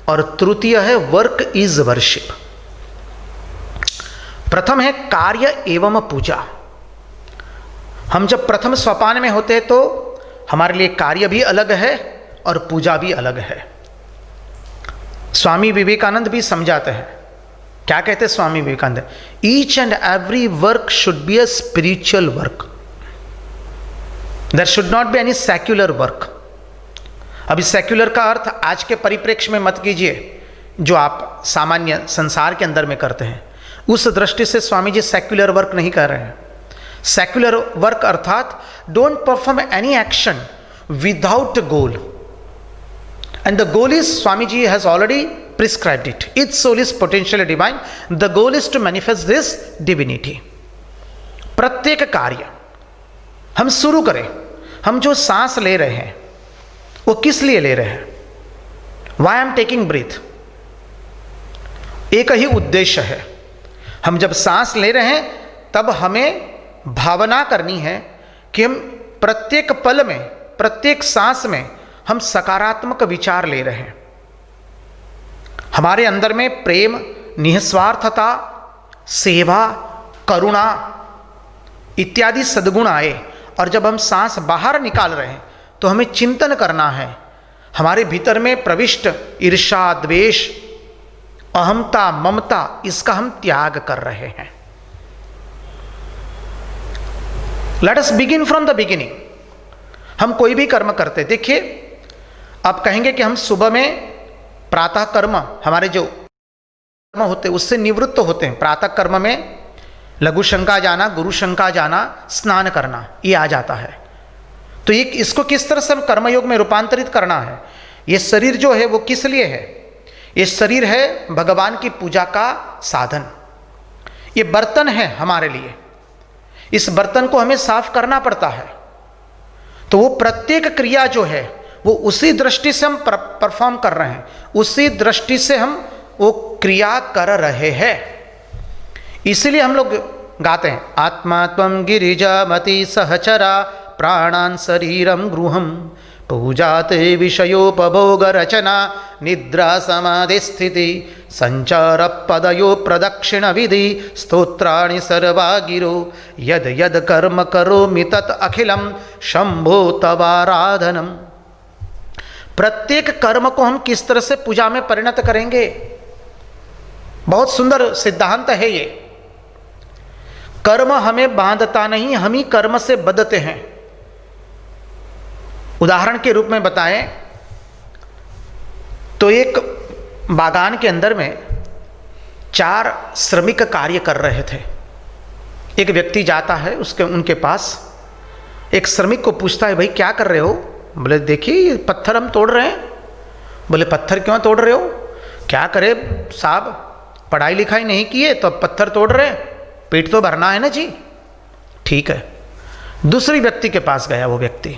और तृतीय है वर्क इज वर्शिप। प्रथम है कार्य एवं पूजा। हम जब प्रथम सोपान में होते हैं तो हमारे लिए कार्य भी अलग है और पूजा भी अलग है। स्वामी विवेकानंद भी समझाते हैं। क्या कहते हैं Swami Vivekananda? Each and every work should be a spiritual work, there should not be any secular work. अभी सेक्युलर का अर्थ आज के परिप्रेक्ष्य में मत कीजिए, जो आप सामान्य संसार के अंदर में करते हैं। उस दृष्टि से स्वामी जी सेक्युलर वर्क नहीं कर रहे हैं। सेक्युलर वर्क अर्थात don't perform any action without goal, and the goal is, Swami ji has already prescribed it, its soul is potentially divine, the goal is to manifest this divinity. प्रत्येक कार्य हम शुरू करें, हम जो सांस ले रहे हैं वो किस लिए ले रहे हैं? वाई एम टेकिंग ब्रीथ, एक ही उद्देश्य है। हम जब सांस ले रहे हैं तब हमें भावना करनी है कि हम प्रत्येक पल में, प्रत्येक सांस में हम सकारात्मक विचार ले रहे हैं। हमारे अंदर में प्रेम, निस्वार्थता, सेवा, करुणा इत्यादि सद्गुण आए, और जब हम सांस बाहर निकाल रहे हैं तो हमें चिंतन करना है हमारे भीतर में प्रविष्ट ईर्ष्या, द्वेष, अहमता, ममता, इसका हम त्याग कर रहे हैं। Let us begin from the beginning. हम कोई भी कर्म करते, देखिए आप कहेंगे कि हम सुबह में प्रातः कर्म, हमारे जो कर्म होते उससे निवृत्त होते हैं। प्रातः कर्म में लघु शंका जाना, गुरु शंका जाना, स्नान करना, ये आ जाता है। तो ये इसको किस तरह से हम कर्मयोग में रूपांतरित करना है? ये शरीर जो है वो किस लिए है? ये शरीर है भगवान की पूजा का साधन। ये बर्तन है हमारे लिए, इस बर्तन को हमें साफ करना पड़ता है। तो वो प्रत्येक क्रिया जो है वो उसी दृष्टि से हम परफॉर्म कर रहे हैं, उसी दृष्टि से हम वो क्रिया कर रहे हैं। इसीलिए हम लोग गाते हैं, आत्मा त्वं गिरिजामति सहचरा प्राणान् शरीरम गृहम पूजाते विषयोपभोग रचना निद्रा समाधि स्थिति संचार पदयो प्रदक्षिण विधि स्तोत्राणि सर्वा गिरो यद यद कर्म करोमि तत् अखिलम शंभो तवाराधनम। प्रत्येक कर्म को हम किस तरह से पूजा में परिणत करेंगे? बहुत सुंदर सिद्धांत है ये। कर्म हमें बांधता नहीं, हम ही कर्म से बंधते हैं। उदाहरण के रूप में बताएं तो एक बागान के अंदर में 4 श्रमिक कार्य कर रहे थे। एक व्यक्ति जाता है उनके पास, एक श्रमिक को पूछता है, भाई क्या कर रहे हो? बोले देखिए ये पत्थर हम तोड़ रहे हैं। बोले पत्थर क्यों तोड़ रहे हो? क्या करे साहब, पढ़ाई लिखाई नहीं किए तो अब पत्थर तोड़ रहे हैं, पेट तो भरना है ना जी। ठीक है। दूसरी व्यक्ति के पास गया वो व्यक्ति,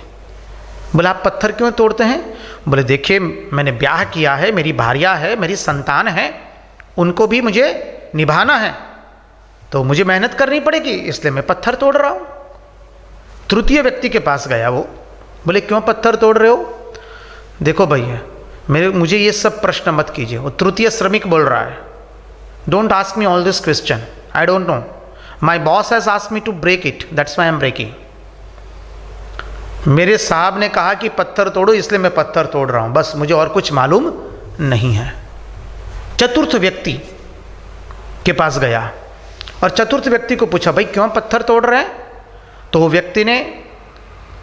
बोला आप पत्थर क्यों तोड़ते हैं? बोले देखिए मैंने ब्याह किया है, मेरी भार्या है, मेरी संतान है, उनको भी मुझे निभाना है। तो मुझे मेहनत करनी पड़ेगी, इसलिए मैं पत्थर तोड़ रहा हूँ। तृतीय व्यक्ति के पास गया वो, बोले क्यों पत्थर तोड़ रहे हो? देखो भैया, मुझे ये सब प्रश्न मत कीजिए। वो तृतीय श्रमिक बोल रहा है, don't ask me all this question, I don't know, my boss has asked me to break it, that's why I am breaking. मेरे साहब ने कहा कि पत्थर तोड़ो, इसलिए मैं पत्थर तोड़ रहा हूँ, बस मुझे और कुछ मालूम नहीं है। चतुर्थ व्यक्ति के पास गया और चतुर्थ व्यक्ति को पूछा, भाई क्यों पत्थर तोड़ रहे हैं? तो वो व्यक्ति ने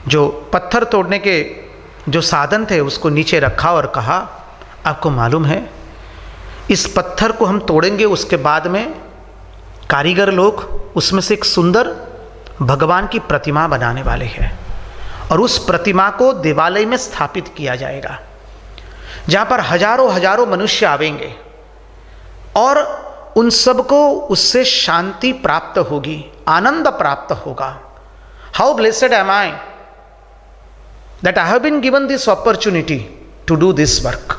जो पत्थर तोड़ने के जो साधन थे उसको नीचे रखा और कहा, आपको मालूम है इस पत्थर को हम तोड़ेंगे, उसके बाद में कारीगर लोग उसमें से एक सुंदर भगवान की प्रतिमा बनाने वाले हैं और उस प्रतिमा को देवालय में स्थापित किया जाएगा, जहाँ पर हजारों हजारों मनुष्य आवेंगे और उन सबको उससे शांति प्राप्त होगी, आनंद प्राप्त होगा। How blessed am I that I have been given this opportunity to do this work.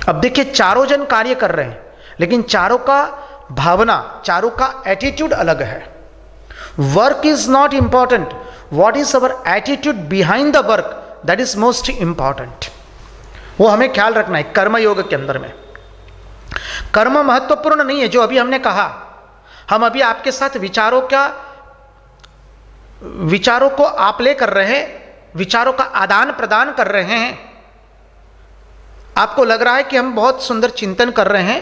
अब देखिए, चारों जन कार्य कर रहे हैं, लेकिन चारों का भावना, चारों का एटीट्यूड अलग है। Work is not important, what is our attitude behind the work, that is most important. वो हमें ख्याल रखना है। कर्मयोग के अंदर में कर्म महत्वपूर्ण नहीं है, जो अभी हमने कहा। हम अभी आपके साथ विचारों को आप ले कर रहे हैं, विचारों का आदान प्रदान कर रहे हैं। आपको लग रहा है कि हम बहुत सुंदर चिंतन कर रहे हैं,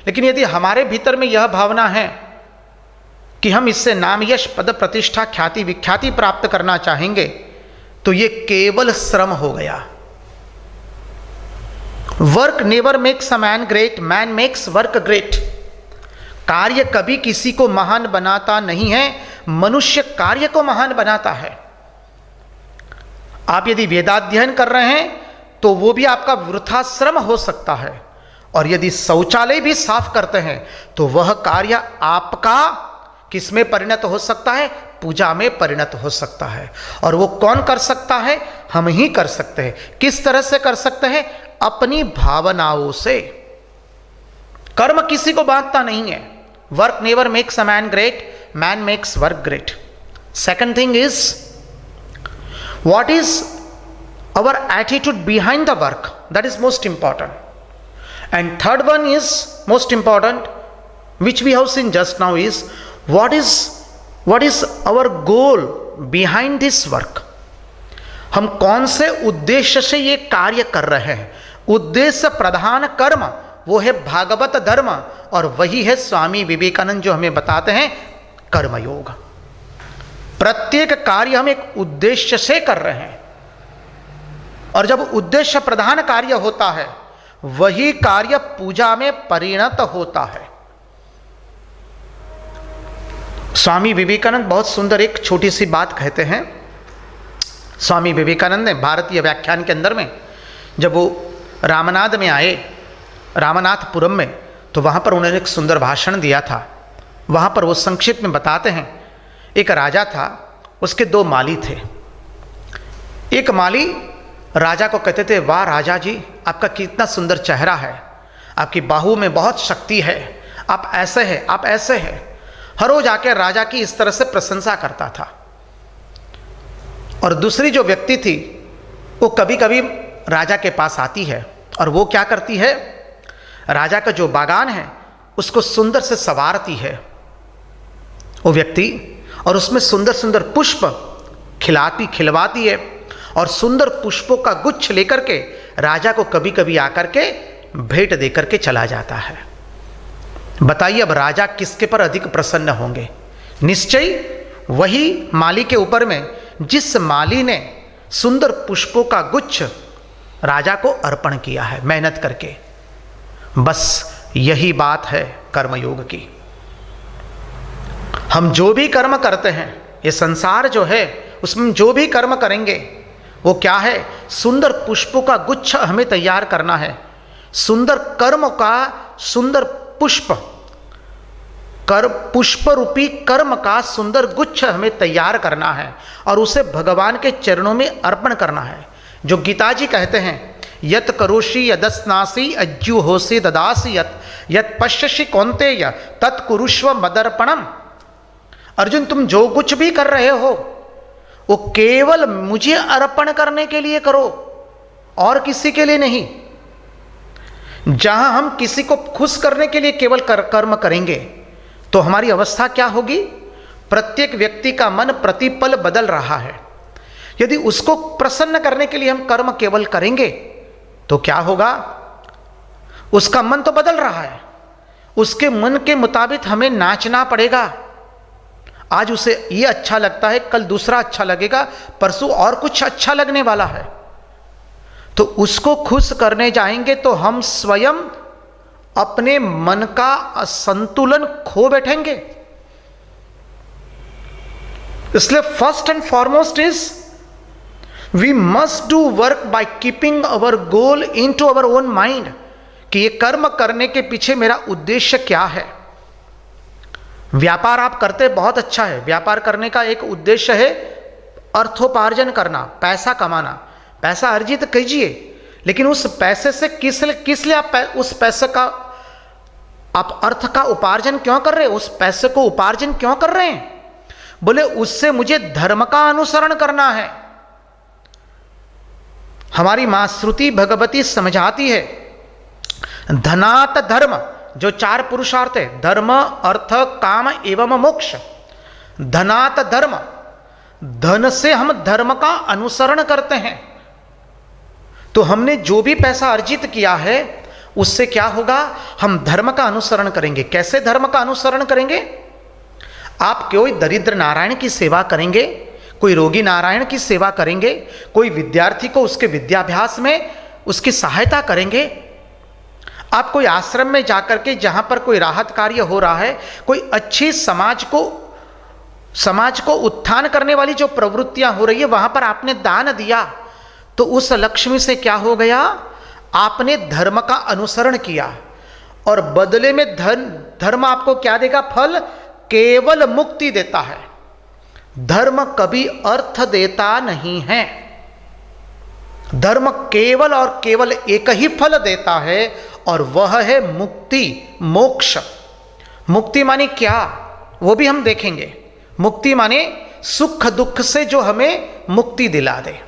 लेकिन यदि हमारे भीतर में यह भावना है कि हम इससे नाम, यश, पद, प्रतिष्ठा, ख्याति, विख्याति प्राप्त करना चाहेंगे, तो ये केवल श्रम हो गया। Work never makes a man great, man makes work great. कार्य कभी किसी को महान बनाता नहीं है, मनुष्य कार्य को महान बनाता है। आप यदि वेदाध्ययन कर रहे हैं तो वो भी आपका वृथा श्रम हो सकता है, और यदि शौचालय भी साफ करते हैं तो वह कार्य आपका किसमें परिणत हो सकता है? पूजा में परिणत हो सकता है। और वो कौन कर सकता है? हम ही कर सकते हैं। किस तरह से कर सकते हैं? अपनी भावनाओं से। कर्म किसी को बांधता नहीं है। Work never makes a man great, man makes work great. Second thing is, what is our attitude behind the work, that is most important. And third one is most important, which we have seen just now, is what is our goal behind this work. हम कौन से उद्देश्य से ये कार्य कर रहे हैं? उद्देश्य प्रधान कर्म वो है भागवत धर्म, और वही है स्वामी विवेकानंद जो हमें बताते हैं कर्मयोग। प्रत्येक कार्य हम एक उद्देश्य से कर रहे हैं, और जब उद्देश्य प्रधान कार्य होता है वही कार्य पूजा में परिणत होता है। स्वामी विवेकानंद बहुत सुंदर एक छोटी सी बात कहते हैं। स्वामी विवेकानंद ने भारतीय व्याख्यान के अंदर में जब वो रामनाथ में आए, रामनाथपुरम में, तो वहाँ पर उन्होंने एक सुंदर भाषण दिया था। वहाँ पर वो संक्षिप्त में बताते हैं, एक राजा था, उसके दो माली थे। एक माली राजा को कहते थे, वाह राजा जी, आपका कितना सुंदर चेहरा है, आपकी बाहू में बहुत शक्ति है, आप ऐसे हैं, आप ऐसे हैं। हर रोज आकर राजा की इस तरह से प्रशंसा करता था। और दूसरी जो व्यक्ति थी वो कभी कभी राजा के पास आती है, और वो क्या करती है, राजा का जो बागान है उसको सुंदर से संवारती है वो व्यक्ति, और उसमें सुंदर सुंदर पुष्प खिलवाती है, और सुंदर पुष्पों का गुच्छ लेकर के राजा को कभी कभी आकर के भेंट दे करके चला जाता है। बताइए अब राजा किसके पर अधिक प्रसन्न होंगे? निश्चय वही माली के ऊपर में जिस माली ने सुंदर पुष्पों का गुच्छ राजा को अर्पण किया है मेहनत करके। बस यही बात है कर्मयोग की। हम जो भी कर्म करते हैं, ये संसार जो है उसमें जो भी कर्म करेंगे वो क्या है? सुंदर पुष्पों का गुच्छ हमें तैयार करना है। सुंदर कर्म का सुंदर पुष्प रूपी कर्म का सुंदर गुच्छ हमें तैयार करना है और उसे भगवान के चरणों में अर्पण करना है। जो गीता जी कहते हैं, यत करोषि यदस्नासि अज्जुहोसि ददासि यत पश्यसि कौन्तेय तत्कुरुष्व मदर्पणम। अर्जुन, तुम जो कुछ भी कर रहे हो वो केवल मुझे अर्पण करने के लिए करो और किसी के लिए नहीं। जहां हम किसी को खुश करने के लिए केवल कर्म करेंगे तो हमारी अवस्था क्या होगी? प्रत्येक व्यक्ति का मन प्रतिपल बदल रहा है। यदि उसको प्रसन्न करने के लिए हम कर्म केवल करेंगे तो क्या होगा? उसका मन तो बदल रहा है, उसके मन के मुताबिक हमें नाचना पड़ेगा। आज उसे ये अच्छा लगता है, कल दूसरा अच्छा लगेगा, परसों और कुछ अच्छा लगने वाला है। तो उसको खुश करने जाएंगे तो हम स्वयं अपने मन का संतुलन खो बैठेंगे। इसलिए first and foremost is we must do work by keeping our goal into our own mind, कि ये कर्म करने के पीछे मेरा उद्देश्य क्या है। व्यापार आप करते बहुत अच्छा है, व्यापार करने का एक उद्देश्य है अर्थोपार्जन करना, पैसा कमाना, पैसा अर्जित कीजिए, लेकिन उस पैसे से किस लिए आप उस पैसे का आप अर्थ का उपार्जन क्यों कर रहे हैं? उस पैसे को उपार्जन क्यों कर रहे हैं? बोले उससे मुझे धर्म का अनुसरण करना है। हमारी मां श्रुति भगवती समझाती है, धनात धर्म, जो 4 पुरुषार्थ है, धर्म अर्थ काम एवं मोक्ष। धनात धर्म, धन से हम धर्म का अनुसरण करते हैं। तो हमने जो भी पैसा अर्जित किया है उससे क्या होगा? हम धर्म का अनुसरण करेंगे। कैसे धर्म का अनुसरण करेंगे? आप कोई दरिद्र नारायण की सेवा करेंगे, कोई रोगी नारायण की सेवा करेंगे, कोई विद्यार्थी को उसके विद्याभ्यास में उसकी सहायता करेंगे। आप कोई आश्रम में जाकर के जहां पर कोई राहत कार्य हो रहा है, कोई अच्छी समाज को उत्थान करने वाली जो प्रवृत्तियां हो रही है, वहां पर आपने दान दिया तो उस लक्ष्मी से क्या हो गया? आपने धर्म का अनुसरण किया और बदले में धर्म आपको क्या देगा? फल केवल मुक्ति देता है। धर्म कभी अर्थ देता नहीं है। धर्म केवल और केवल एक ही फल देता है और वह है मुक्ति, मोक्ष। मुक्ति माने क्या, वो भी हम देखेंगे। मुक्ति माने सुख दुख से जो हमें मुक्ति दिला दे,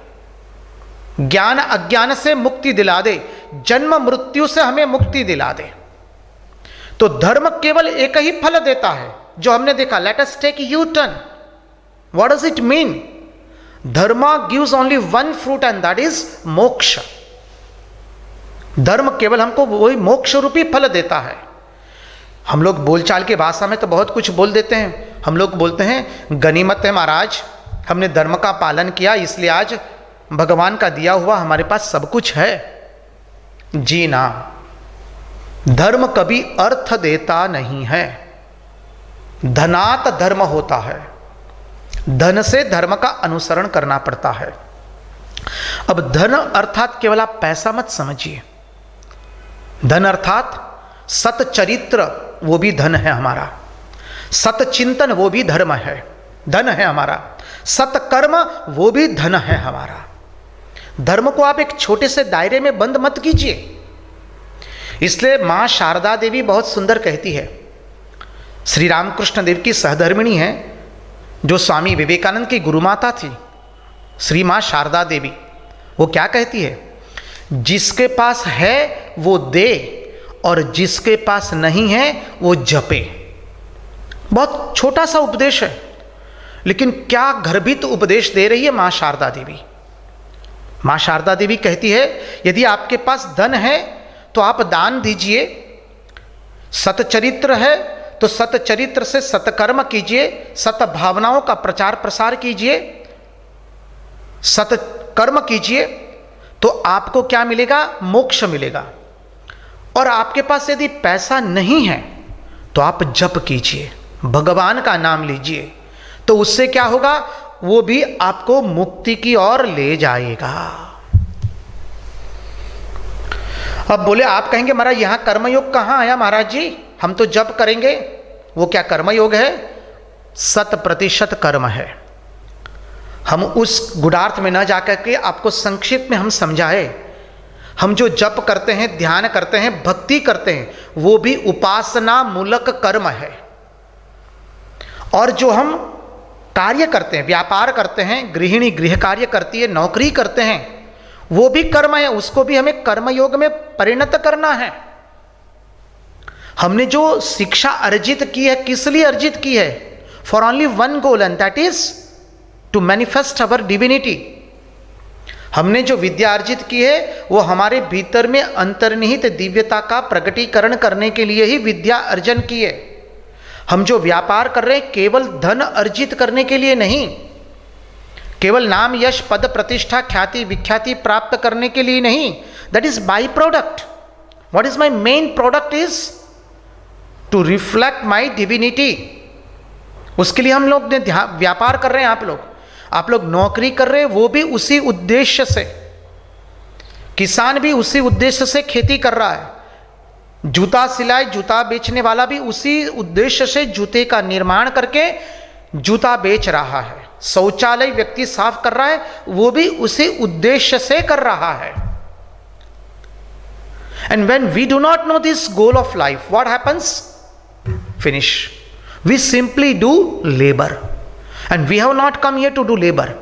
ज्ञान अज्ञान से मुक्ति दिला दे, जन्म मृत्यु से हमें मुक्ति दिला दे। तो धर्म केवल एक ही फल देता है, जो हमने देखा। Let us take U turn. What does it mean? Dharma gives only one fruit and that is moksha. धर्म केवल हमको वही मोक्ष रूपी फल देता है। हम लोग बोलचाल की भाषा में तो बहुत कुछ बोल देते हैं। हम लोग बोलते हैं गनीमत है महाराज, हमने धर्म का पालन किया इसलिए आज भगवान का दिया हुआ हमारे पास सब कुछ है। जी ना, धर्म कभी अर्थ देता नहीं है। धनात धर्म होता है, धन से धर्म का अनुसरण करना पड़ता है। अब धन अर्थात केवल आप पैसा मत समझिए। धन अर्थात सतचरित्र, वो भी धन है हमारा। सतचिंतन, वो भी धर्म है, धन है हमारा। सतकर्म, वो भी धन है हमारा। धर्म को आप एक छोटे से दायरे में बंद मत कीजिए। इसलिए मां शारदा देवी बहुत सुंदर कहती है, श्री रामकृष्ण देव की सहधर्मिणी है, जो स्वामी विवेकानंद की गुरुमाता थी, श्री मां शारदा देवी। वो क्या कहती है? जिसके पास है वो दे और जिसके पास नहीं है वो जपे। बहुत छोटा सा उपदेश है, लेकिन क्या गर्भित उपदेश दे रही है मां शारदा देवी। मां शारदा देवी कहती है, यदि आपके पास धन है तो आप दान दीजिए। सतचरित्र है तो सतचरित्र से सतकर्म कीजिए, सतभावनाओं का प्रचार प्रसार कीजिए, सतकर्म कीजिए, तो आपको क्या मिलेगा? मोक्ष मिलेगा। और आपके पास यदि पैसा नहीं है तो आप जप कीजिए, भगवान का नाम लीजिए, तो उससे क्या होगा? वो भी आपको मुक्ति की ओर ले जाएगा। अब बोले, आप कहेंगे महाराज यहां कर्मयोग कहां आया? महाराज जी हम तो जप करेंगे। वो क्या कर्मयोग है? 100% कर्म है। हम उस गुणार्थ में न जाकर के आपको संक्षिप्त में हम समझाए हम जो जप करते हैं, ध्यान करते हैं, भक्ति करते हैं, वो भी उपासना मूलक कर्म है। और जो हम कार्य करते हैं, व्यापार करते हैं, गृहिणी गृह कार्य करती है, नौकरी करते हैं, वो भी कर्म है, उसको भी हमें कर्मयोग में परिणत करना है। हमने जो शिक्षा अर्जित की है, किस लिए अर्जित की है? For only one goal, and that is to manifest our divinity. हमने जो विद्या अर्जित की है वो हमारे भीतर में अंतर्निहित दिव्यता का प्रकटीकरण करने के लिए ही विद्या अर्जन की है। हम जो व्यापार कर रहे हैं केवल धन अर्जित करने के लिए नहीं, केवल नाम यश पद प्रतिष्ठा ख्याति विख्याति प्राप्त करने के लिए नहीं। That is by product. What is my main product is to reflect my divinity. उसके लिए हम लोग व्यापार कर रहे हैं। आप लोग नौकरी कर रहे हैं, वो भी उसी उद्देश्य से। किसान भी उसी उद्देश्य से खेती कर रहा है। जूता सिलाई, जूता बेचने वाला भी उसी उद्देश्य से जूते का निर्माण करके जूता बेच रहा है। शौचालय व्यक्ति साफ कर रहा है, वो भी उसी उद्देश्य से कर रहा है। And when we do not know this goal of life, what happens? Finish. We simply do labour and we have not come here to do labour.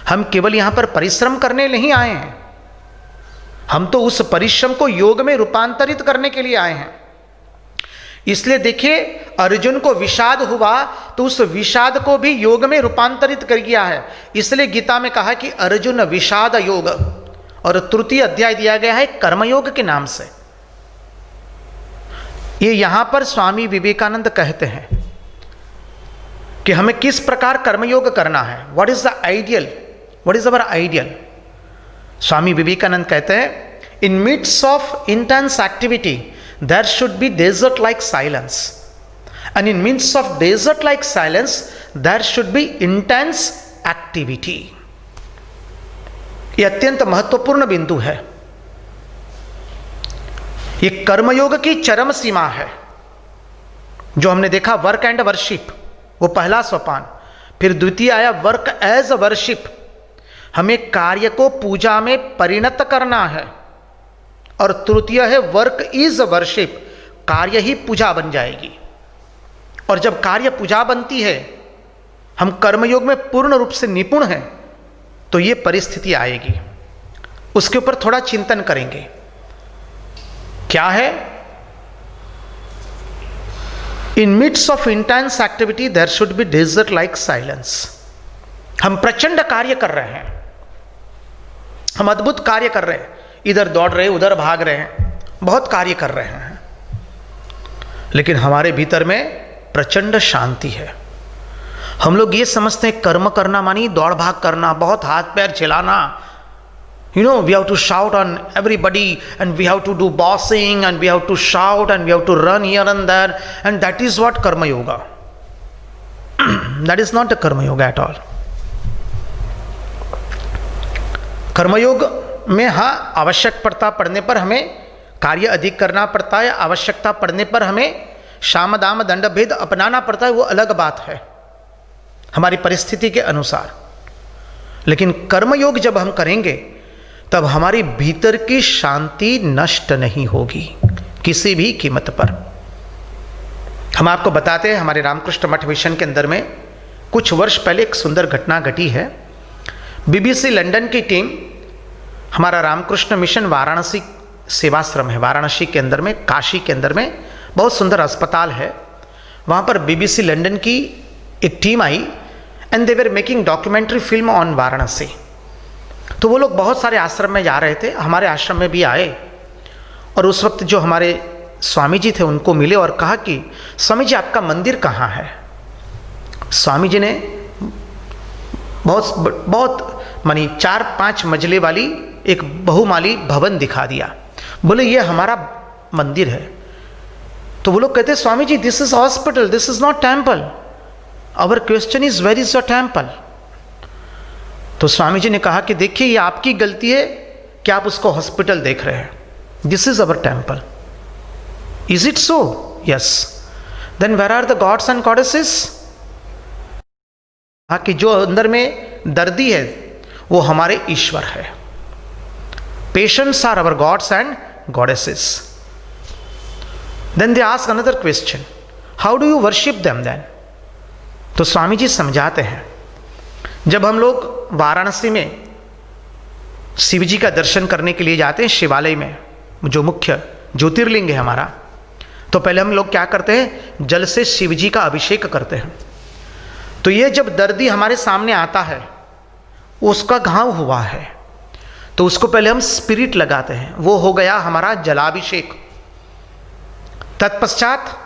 हम केवल यहां पर परिश्रम करने नहीं आए हैं, हम तो उस परिश्रम को योग में रूपांतरित करने के लिए आए हैं। इसलिए देखिए, अर्जुन को विषाद हुआ तो उस विषाद को भी योग में रूपांतरित कर दिया है। इसलिए गीता में कहा कि अर्जुन विषाद योग, और तृतीय अध्याय दिया गया है कर्मयोग के नाम से। ये यहां पर स्वामी विवेकानंद कहते हैं कि हमें किस प्रकार कर्मयोग करना है। What is the ideal, what is our ideal? Swami Vivekananda कहते हैं, in midst of intense activity there should be desert like silence, and in midst of desert like silence there should be intense activity. यह अत्यंत महत्वपूर्ण बिंदु है। यह कर्मयोग की चरम सीमा है। जो हमने देखा वर्क एंड वर्शिप, वो पहला सोपान। फिर द्वितीय आया वर्क एज वर्शिप, हमें कार्य को पूजा में परिणत करना है। और तृतीय है वर्क इज वर्शिप, कार्य ही पूजा बन जाएगी। और जब कार्य पूजा बनती है, हम कर्मयोग में पूर्ण रूप से निपुण हैं, तो ये परिस्थिति आएगी। उसके ऊपर थोड़ा चिंतन करेंगे। क्या है? In midst of intense activity there should be desert like silence. हम प्रचंड कार्य कर रहे हैं, हम अद्भुत कार्य कर रहे हैं, इधर दौड़ रहे, उधर भाग रहे हैं, बहुत कार्य कर रहे हैं, लेकिन हमारे भीतर में प्रचंड शांति है। हम लोग ये समझते हैं कर्म करना मानी दौड़ भाग करना, बहुत हाथ पैर चलाना। You know, we have to shout on everybody, and we have to do bossing, and we have to shout, and we have to run here and there, and that is what karma yoga. That is not a karma yoga at all. कर्मयोग में हाँ, आवश्यक पड़ने पर हमें कार्य अधिक करना पड़ता है, आवश्यकता पड़ने पर हमें शाम दाम दंड भेद अपनाना पड़ता है, वो अलग बात है हमारी परिस्थिति के अनुसार। लेकिन कर्मयोग जब हम करेंगे तब हमारी भीतर की शांति नष्ट नहीं होगी किसी भी कीमत पर। हम आपको बताते हैं, हमारे रामकृष्ण मठ मिशन के अंदर में कुछ वर्ष पहले एक सुंदर घटना घटी है। बीबीसी लंदन की टीम, हमारा रामकृष्ण मिशन वाराणसी सेवाश्रम है, वाराणसी के अंदर में, काशी के अंदर में बहुत सुंदर अस्पताल है, वहाँ पर बीबीसी लंदन की एक team I and they were making documentary film on Varanasi. तो वो लोग बहुत सारे आश्रम में जा रहे थे, हमारे आश्रम में भी आए, और उस वक्त जो हमारे स्वामी जी थे उनको मिले और कहा कि स्वामी जी आपका मंदिर कहाँ है? स्वामी जी ने बहुत मानी 4-5 मंजिले वाली एक बहुमाली भवन दिखा दिया। बोले ये हमारा मंदिर है। तो वो लोग कहते Swami ji this is hospital, this is not temple. Our question is where is your temple? तो स्वामी जी ने कहा कि देखिए ये आपकी गलती है कि आप उसको हॉस्पिटल देख रहे हैं। This is our temple. Is it so? Yes. Then where are the gods and goddesses? कि जो अंदर में दर्दी है वो हमारे ईश्वर है। Patients are our gods and goddesses. Then they ask another question, how do you worship them then? तो स्वामी जी समझाते हैं, जब हम लोग वाराणसी में शिव जी का दर्शन करने के लिए जाते हैं, शिवालय में जो मुख्य ज्योतिर्लिंग है हमारा, तो पहले हम लोग क्या करते हैं, जल से शिव जी का अभिषेक करते हैं। तो ये जब दर्दी हमारे सामने आता है, उसका घाव हुआ है, तो उसको पहले हम स्पिरिट लगाते हैं, वो हो गया हमारा जलाभिषेक। तत्पश्चात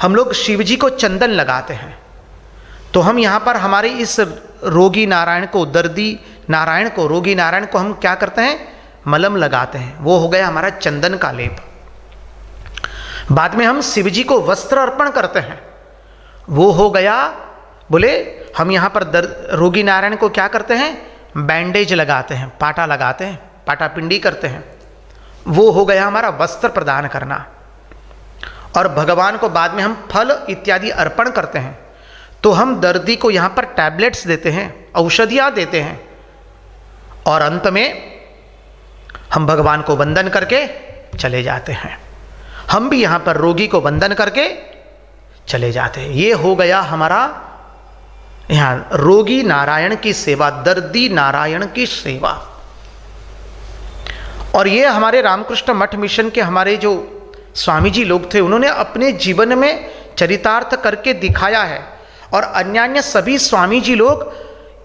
हम लोग शिव जी को चंदन लगाते हैं। तो हम यहाँ पर हमारे इस रोगी नारायण को, दर्दी नारायण को, रोगी नारायण को हम क्या करते हैं, मलम लगाते हैं, वो हो गया हमारा चंदन का लेप। बाद में हम शिव जी को वस्त्र अर्पण करते हैं, वो हो गया, बोले हम यहाँ पर रोगी नारायण को क्या करते हैं, बैंडेज लगाते हैं, पाटा लगाते हैं, पाटा पिंडी करते हैं, वो हो गया हमारा वस्त्र प्रदान करना। और भगवान को बाद में हम फल इत्यादि अर्पण करते हैं। तो हम दर्दी को यहाँ पर टैबलेट्स देते हैं, औषधियाँ देते हैं, और अंत में हम भगवान को वंदन करके चले जाते हैं। हम भी यहाँ पर रोगी को वंदन करके चले जाते हैं। ये हो गया हमारा यहाँ रोगी नारायण की सेवा, दर्दी नारायण की सेवा। और ये हमारे रामकृष्ण मठ मिशन के हमारे जो स्वामी जी लोग थे, उन्होंने अपने जीवन में चरितार्थ करके दिखाया है, और अन्यान्य सभी स्वामी जी लोग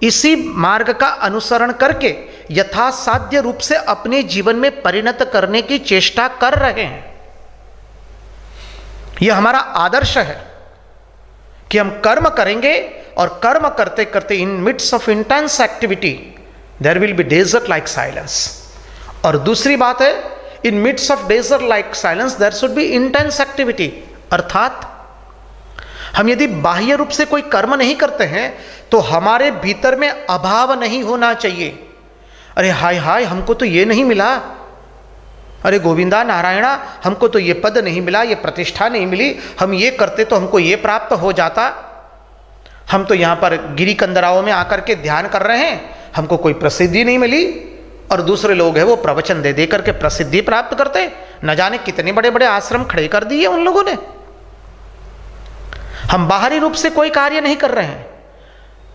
इसी मार्ग का अनुसरण करके यथासाध्य रूप से अपने जीवन में परिणत करने की चेष्टा कर रहे हैं। यह हमारा आदर्श है कि हम कर्म करेंगे, और कर्म करते करते in midst of intense activity there will be desert like silence. और दूसरी बात है, in midst of desert like silence there should be intense activity. अर्थात हम यदि बाह्य रूप से कोई कर्म नहीं करते हैं तो हमारे भीतर में अभाव नहीं होना चाहिए। अरे हाय हाय, हमको तो ये नहीं मिला, अरे गोविंदा नारायणा, हमको तो ये पद नहीं मिला, ये प्रतिष्ठा नहीं मिली, हम ये करते तो हमको ये प्राप्त हो जाता। हम तो यहाँ पर गिरी कंदराओं में आकर के ध्यान कर रहे हैं, हमको कोई प्रसिद्धि नहीं मिली, और दूसरे लोग हैं वो प्रवचन दे दे करके प्रसिद्धि प्राप्त करते। न जाने कितने बड़े बड़े आश्रम खड़े कर दिए उन लोगों ने। हम बाहरी रूप से कोई कार्य नहीं कर रहे हैं,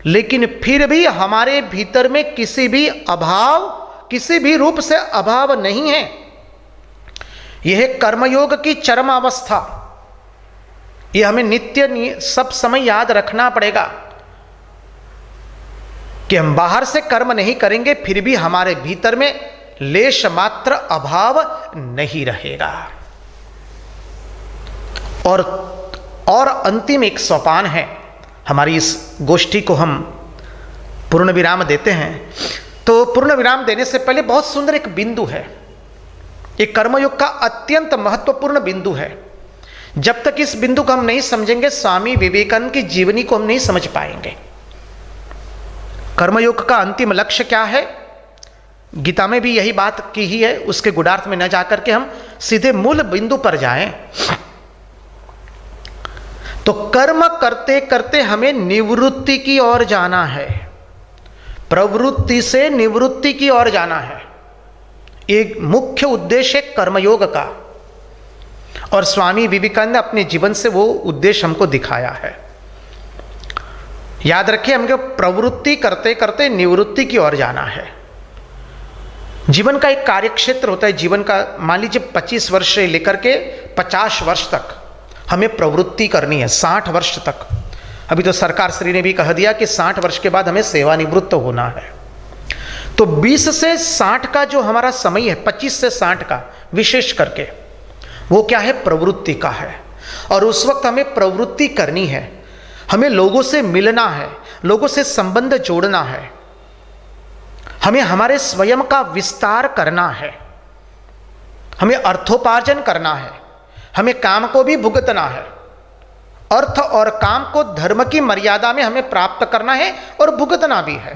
लेकिन फिर भी हमारे भीतर में किसी भी अभाव, किसी भी रूप से अभाव नहीं है। यह कर्मयोग की चरम अवस्था, यह हमें नित्य सब समय याद रखना पड़ेगा कि हम बाहर से कर्म नहीं करेंगे, फिर भी हमारे भीतर में लेश मात्र अभाव नहीं रहेगा। और अंतिम एक सोपान है, हमारी इस गोष्ठी को हम पूर्ण विराम देते हैं। तो पूर्ण विराम देने से पहले बहुत सुंदर एक बिंदु है, एक कर्मयोग का अत्यंत महत्वपूर्ण बिंदु है। जब तक इस बिंदु को हम नहीं समझेंगे, स्वामी विवेकानंद की जीवनी को हम नहीं समझ पाएंगे। कर्मयोग का अंतिम लक्ष्य क्या है, गीता में भी यही बात की ही है, उसके गुणार्थ में न जाकर के हम सीधे मूल बिंदु पर जाएं। तो कर्म करते करते हमें निवृत्ति की ओर जाना है, प्रवृत्ति से निवृत्ति की ओर जाना है। एक मुख्य उद्देश्य कर्मयोग का, और स्वामी विवेकानंद ने अपने जीवन से वो उद्देश्य हमको दिखाया है। याद रखिए, हमको प्रवृत्ति करते करते निवृत्ति की ओर जाना है। जीवन का एक कार्यक्षेत्र होता है, जीवन का मान लीजिए 25 वर्ष से लेकर के 50 वर्ष तक हमें प्रवृत्ति करनी है, 60 वर्ष तक। अभी तो सरकार श्री ने भी कह दिया कि 60 वर्ष के बाद हमें सेवानिवृत्त होना है। तो 20 से 60 का जो हमारा समय है, 25 से 60 का विशेष करके, वो क्या है, प्रवृत्ति का है। और उस वक्त हमें प्रवृत्ति करनी है, हमें लोगों से मिलना है, लोगों से संबंध जोड़ना है, हमें हमारे स्वयं का विस्तार करना है, हमें अर्थोपार्जन करना है, हमें काम को भी भुगतना है। अर्थ और काम को धर्म की मर्यादा में हमें प्राप्त करना है और भुगतना भी है।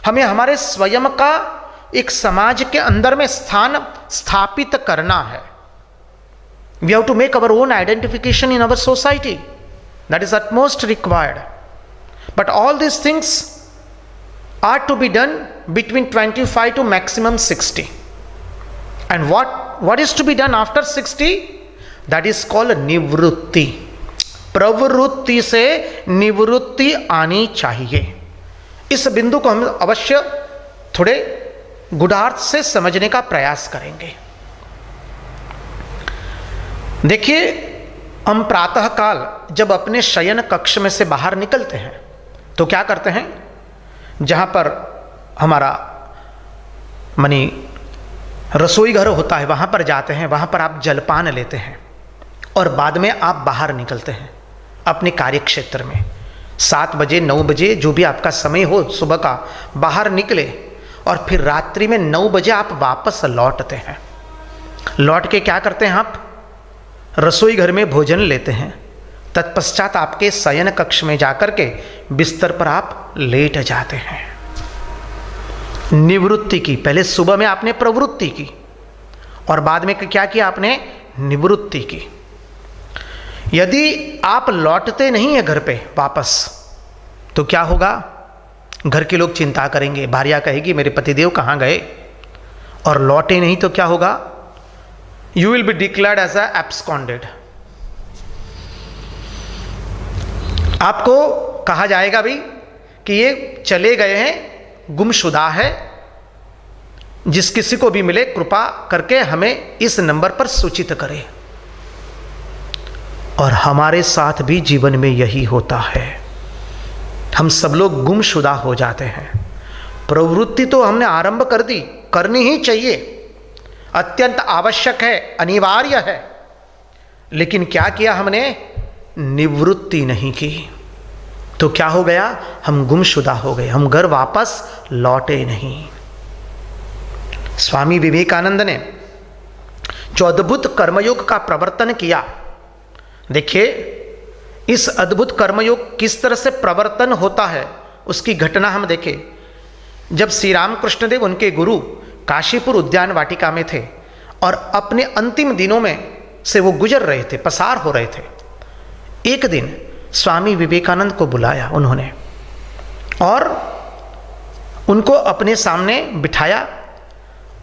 हमें हमारे स्वयं का एक समाज के अंदर में स्थान स्थापित करना है। We have to make our own identification in our society, that is utmost required. But all these things are to be done between 25 to maximum 60. And what is to be done after 60? That is called निवृत्ति। प्रवृत्ति से निवृत्ति आनी चाहिए। इस बिंदु को हम अवश्य थोड़े गुढ़ार्थ से समझने का प्रयास करेंगे। देखिए, हम प्रातः काल जब अपने शयन कक्ष में से बाहर निकलते हैं तो क्या करते हैं, जहां पर हमारा मानी रसोई घर होता है वहां पर जाते हैं, वहां पर आप जलपान लेते हैं और बाद में आप बाहर निकलते हैं अपने कार्य क्षेत्र में। 7 बजे 9 बजे जो भी आपका समय हो सुबह का, बाहर निकले और फिर रात्रि में 9 बजे आप वापस लौटते हैं। लौट के क्या करते हैं, आप रसोई घर में भोजन लेते हैं। तत्पश्चात आपके शयन कक्ष में जाकर के बिस्तर पर आप लेट जाते हैं। निवृत्ति की, पहले सुबह में आपने प्रवृत्ति की और बाद में क्या किया, आपने निवृत्ति की। यदि आप लौटते नहीं है घर पे वापस तो क्या होगा, घर के लोग चिंता करेंगे, भार्या कहेगी मेरे पतिदेव कहाँ गए, और लौटे नहीं तो क्या होगा, you will be declared as a absconded. आपको कहा जाएगा भी कि ये चले गए हैं, गुमशुदा है, जिस किसी को भी मिले कृपा करके हमें इस नंबर पर सूचित करे। और हमारे साथ भी जीवन में यही होता है, हम सब लोग गुमशुदा हो जाते हैं। प्रवृत्ति तो हमने आरंभ कर दी, करनी ही चाहिए, अत्यंत आवश्यक है, अनिवार्य है, लेकिन क्या किया हमने, निवृत्ति नहीं की। तो क्या हो गया, हम गुमशुदा हो गए, हम घर वापस लौटे नहीं। स्वामी विवेकानंद ने जो अद्भुत कर्मयोग का प्रवर्तन किया, देखिए इस अद्भुत कर्मयोग किस तरह से प्रवर्तन होता है उसकी घटना हम देखें। जब श्री रामकृष्ण देव उनके गुरु काशीपुर उद्यान वाटिका में थे और अपने अंतिम दिनों में से वो गुजर रहे थे, पसार हो रहे थे, एक दिन स्वामी विवेकानंद को बुलाया उन्होंने और उनको अपने सामने बिठाया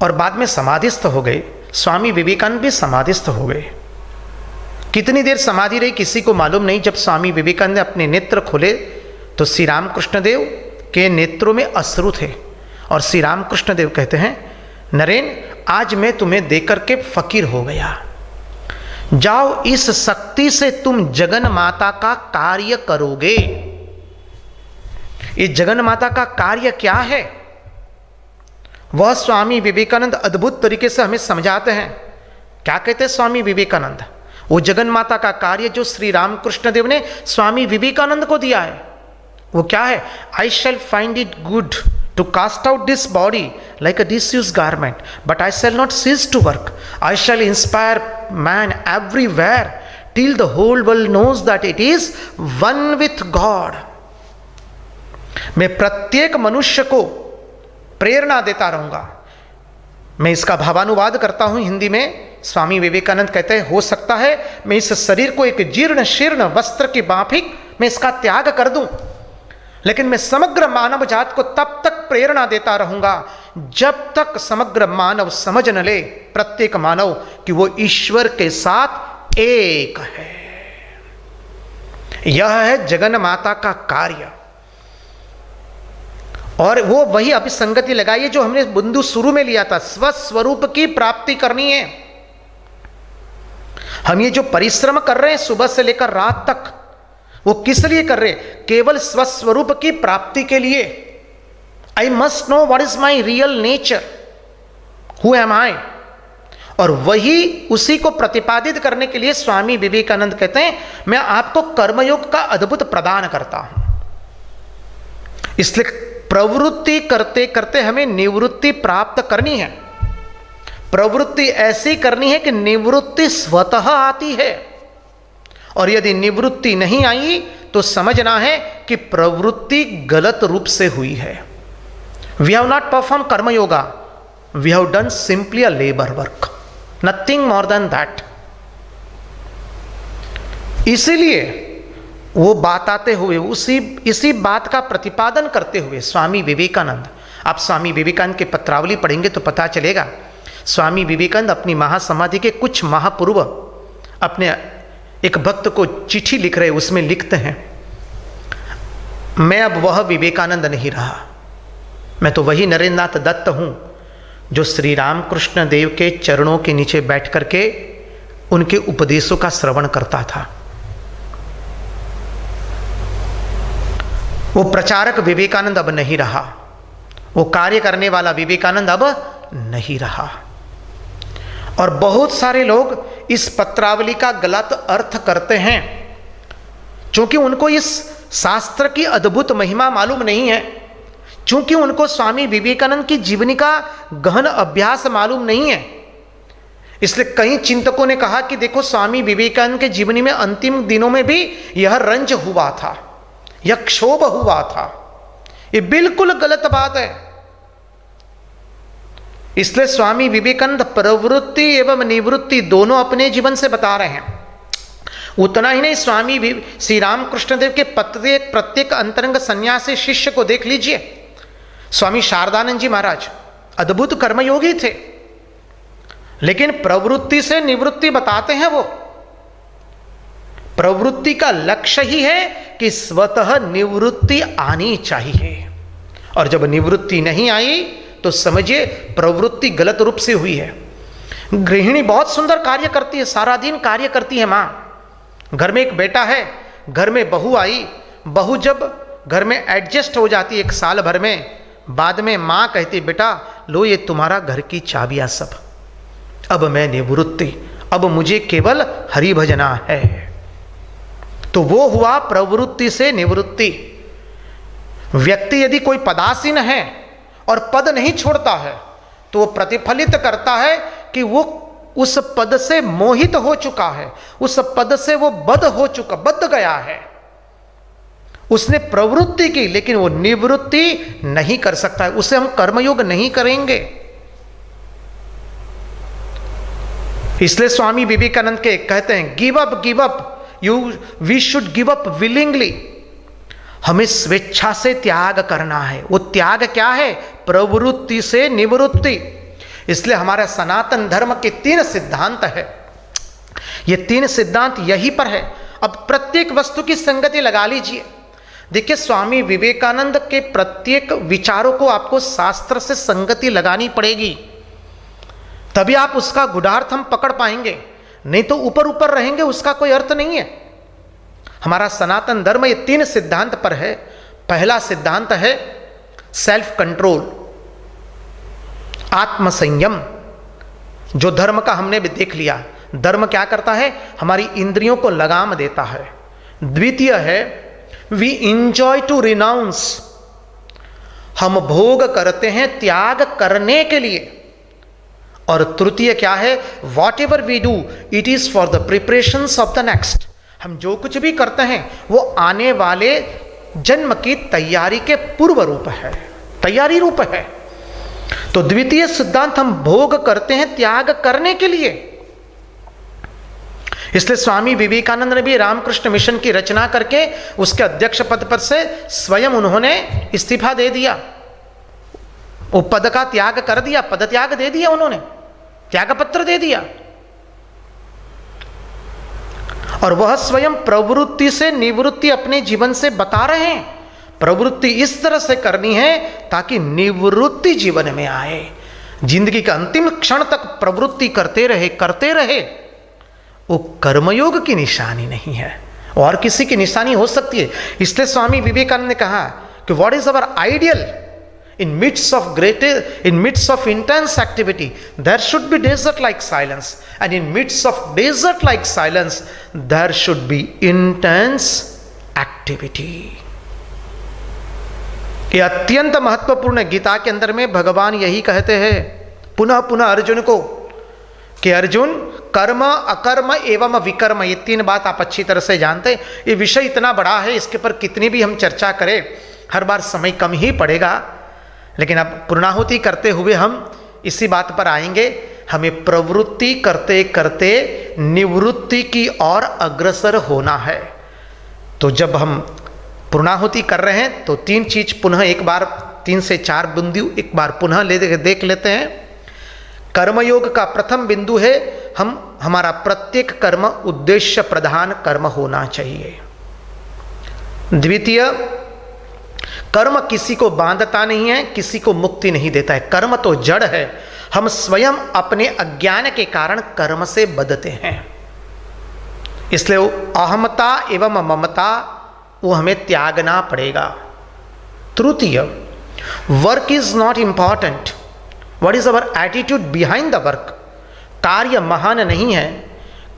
और बाद में समाधिस्थ हो गए। स्वामी विवेकानंद भी समाधिस्थ हो गए। कितनी देर समाधि रही किसी को मालूम नहीं। जब स्वामी विवेकानंद ने अपने नेत्र खोले तो श्री रामकृष्ण देव के नेत्रों में अश्रु थे और श्री रामकृष्ण देव कहते हैं, नरेन आज मैं तुम्हें देकर के फकीर हो गया, जाओ इस शक्ति से तुम जगन माता का कार्य करोगे। इस जगन माता का कार्य क्या है वह स्वामी विवेकानंद अद्भुत तरीके से हमें समझाते हैं। क्या कहते हैं स्वामी विवेकानंद, वो जगन माता का कार्य जो श्री रामकृष्ण देव ने स्वामी विवेकानंद को दिया है वो क्या है, I shall find it good to cast out this body like a disused garment, but I shall not cease to work. I shall inspire man everywhere till the whole world knows that it is one with God. मैं प्रत्येक मनुष्य को प्रेरणा देता रहूंगा। मैं इसका भावानुवाद करता हूं हिंदी में। स्वामी विवेकानंद कहते हैं, हो सकता है मैं इस शरीर को एक जीर्ण शीर्ण वस्त्र की माफिक मैं इसका त्याग कर दूं, लेकिन मैं समग्र मानव जात को तब तक प्रेरणा देता रहूंगा जब तक समग्र मानव समझ न ले, प्रत्येक मानव, कि वो ईश्वर के साथ एक है। यह है जगन माता का कार्य। और वो वही अभिसंगति लगाइए जो हमने बिंदु शुरू में लिया था, स्वस्वरूप की प्राप्ति करनी है। हम ये जो परिश्रम कर रहे हैं सुबह से लेकर रात तक, वो किस लिए कर रहे, केवल स्वस्वरूप की प्राप्ति के लिए। I must know what is my real nature, who am I. और वही उसी को प्रतिपादित करने के लिए स्वामी विवेकानंद कहते हैं, मैं आपको कर्मयोग का अद्भुत प्रदान करता हूं। इसलिए प्रवृत्ति करते करते हमें निवृत्ति प्राप्त करनी है। प्रवृत्ति ऐसी करनी है कि निवृत्ति स्वतः आती है, और यदि निवृत्ति नहीं आई तो समझना है कि प्रवृत्ति गलत रूप से हुई है। We have not perform karma yoga, we have done simply a labour work, nothing more than that. इसीलिए वो बात आते हुए इसी बात का प्रतिपादन करते हुए स्वामी विवेकानंद, आप स्वामी विवेकानंद के पत्रावली पढ़ेंगे तो पता चलेगा स्वामी विवेकानंद अपनी महासमाधि के कुछ माह पूर्व अपने एक भक्त को चिट्ठी लिख रहे, उसमें लिखते हैं, मैं अब वह विवेकानंद नहीं रहा, मैं तो वही नरेंद्रनाथ दत्त हूँ जो श्री रामकृष्ण देव के चरणों के नीचे बैठ करके उनके उपदेशों का श्रवण करता था। वो प्रचारक विवेकानंद अब नहीं रहा, वो कार्य करने वाला विवेकानंद अब नहीं रहा। और बहुत सारे लोग इस पत्रावली का गलत अर्थ करते हैं, क्योंकि उनको इस शास्त्र की अद्भुत महिमा मालूम नहीं है, क्योंकि उनको स्वामी विवेकानंद की जीवनी का गहन अभ्यास मालूम नहीं है। इसलिए कई चिंतकों ने कहा कि देखो, स्वामी विवेकानंद के जीवनी में अंतिम दिनों में भी यह रंज हुआ था, यह क्षोभ हुआ था। ये बिल्कुल गलत बात है। इसलिए स्वामी विवेकानंद प्रवृत्ति एवं निवृत्ति दोनों अपने जीवन से बता रहे हैं। उतना ही नहीं, स्वामी श्री रामकृष्ण देव के प्रत्येक अंतरंग सन्यासी शिष्य को देख लीजिए। स्वामी शारदानंद जी महाराज अद्भुत कर्मयोगी थे, लेकिन प्रवृत्ति से निवृत्ति बताते हैं। वो प्रवृत्ति का लक्ष्य ही है कि स्वतः निवृत्ति आनी चाहिए, और जब निवृत्ति नहीं आई तो समझिए प्रवृत्ति गलत रूप से हुई है। गृहिणी बहुत सुंदर कार्य करती है, सारा दिन कार्य करती है माँ। घर में एक बेटा है, घर में बहू आई, बहू जब घर में एडजस्ट हो जाती है 1 साल भर में, बाद में माँ कहती, बेटा लो ये तुम्हारा घर की चाबियाँ सब, अब मैं निवृत्ति, अब मुझे केवल हरि भजना है। तो वो हुआ प्रवृत्ति से निवृत्ति। व्यक्ति यदि कोई पदासीन है और पद नहीं छोड़ता है तो वो प्रतिफलित करता है कि वो उस पद से मोहित हो चुका है, उस पद से वो बद्ध गया है। उसने प्रवृत्ति की, लेकिन वो निवृत्ति नहीं कर सकता है, उसे हम कर्मयोग नहीं करेंगे। इसलिए स्वामी विवेकानंद के कहते हैं, give up we should give up willingly. हमें स्वेच्छा से त्याग करना है। वो त्याग क्या है? प्रवृत्ति से निवृत्ति। इसलिए हमारा सनातन धर्म के 3 सिद्धांत है। ये 3 सिद्धांत यहीं पर है। अब प्रत्येक वस्तु की संगति लगा लीजिए। देखिए, स्वामी विवेकानंद के प्रत्येक विचारों को आपको शास्त्र से संगति लगानी पड़ेगी, तभी आप उसका गूढ़ार्थ हम पकड़ पाएंगे। नहीं तो ऊपर ऊपर रहेंगे, उसका कोई अर्थ नहीं है। हमारा सनातन धर्म ये 3 सिद्धांत पर है। पहला सिद्धांत है सेल्फ कंट्रोल, आत्मसंयम, जो धर्म का हमने भी देख लिया। धर्म क्या करता है? हमारी इंद्रियों को लगाम देता है। द्वितीय है वी इंजॉय टू रिनाउंस, हम भोग करते हैं त्याग करने के लिए। और तृतीय क्या है? Whatever we do it is for the preparations of the next, हम जो कुछ भी करते हैं वो आने वाले जन्म की तैयारी के पूर्व रूप है, तैयारी रूप है। तो द्वितीय सिद्धांत, हम भोग करते हैं त्याग करने के लिए। इसलिए स्वामी विवेकानंद ने भी रामकृष्ण मिशन की रचना करके उसके अध्यक्ष पद पर से स्वयं उन्होंने इस्तीफा दे दिया, वो पद का त्याग कर दिया, पद त्याग दे दिया, उन्होंने त्याग पत्र दे दिया। और वह स्वयं प्रवृत्ति से निवृत्ति अपने जीवन से बता रहे हैं। प्रवृत्ति इस तरह से करनी है ताकि निवृत्ति जीवन में आए। जिंदगी के अंतिम क्षण तक प्रवृत्ति करते रहे, वो कर्मयोग की निशानी नहीं है, और किसी की निशानी हो सकती है। इसलिए स्वामी विवेकानंद ने कहा कि what is our ideal in midst of intense activity there should be desert like silence, and in midst of desert like silence there should be intense activity। ये अत्यंत महत्वपूर्ण। गीता के अंदर में भगवान यही कहते हैं पुनः पुनः अर्जुन को कि अर्जुन, कर्म अकर्म एवं विकर्म, ये 3 बात आप अच्छी तरह से जानते हैं। ये विषय इतना बड़ा है, इसके पर कितनी भी हम चर्चा करें हर बार समय कम ही पड़ेगा। लेकिन अब पूर्णाहुति करते हुए हम इसी बात पर आएंगे। हमें प्रवृत्ति करते करते निवृत्ति की ओर अग्रसर होना है। तो जब हम पूर्णाहुति कर रहे हैं तो 3 चीज पुनः एक बार 3 से 4 बिंदु एक बार पुनः देख लेते हैं। कर्मयोग का प्रथम बिंदु है हमारा प्रत्येक कर्म उद्देश्य प्रधान कर्म होना चाहिए। द्वितीय, कर्म किसी को बांधता नहीं है, किसी को मुक्ति नहीं देता है। कर्म तो जड़ है, हम स्वयं अपने अज्ञान के कारण कर्म से बंधते हैं। इसलिए अहमता एवं ममता वो हमें त्यागना पड़ेगा। तृतीय, work is not important, what is our attitude behind the work. कार्य महान नहीं है,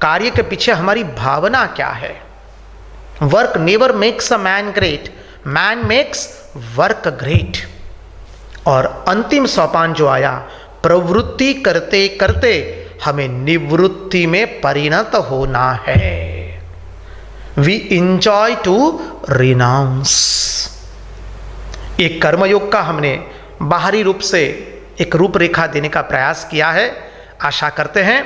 कार्य के पीछे हमारी भावना क्या है। Work never makes a man great, man makes work great. और अंतिम सोपान जो आया, प्रवृत्ति करते करते हमें निवृत्ति में परिणत होना है। We enjoy to renounce. एक कर्मयोग का हमने बाहरी रूप से एक रूपरेखा देने का प्रयास किया है। आशा करते हैं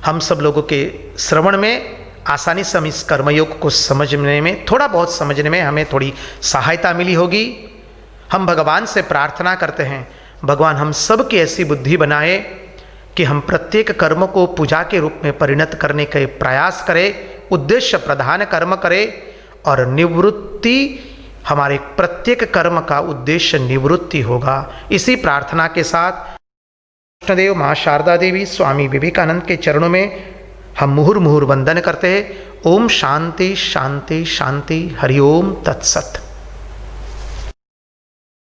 हम सब लोगों के श्रवण में आसानी से हम इस कर्मयोग को समझने में, थोड़ा बहुत समझने में हमें थोड़ी सहायता मिली होगी। हम भगवान से प्रार्थना करते हैं, भगवान हम सब की ऐसी बुद्धि बनाए कि हम प्रत्येक कर्म को पूजा के रूप में परिणत करने के प्रयास करें, उद्देश्य प्रधान कर्म करें और निवृत्ति, हमारे प्रत्येक कर्म का उद्देश्य निवृत्ति होगा। इसी प्रार्थना के साथ कृष्णदेव, माँ शारदा देवी, स्वामी विवेकानंद के चरणों में हम मुहुर्मुहुर वंदन करते हैं। ओम शांति शांति शांति, हरि ओम तत्सत।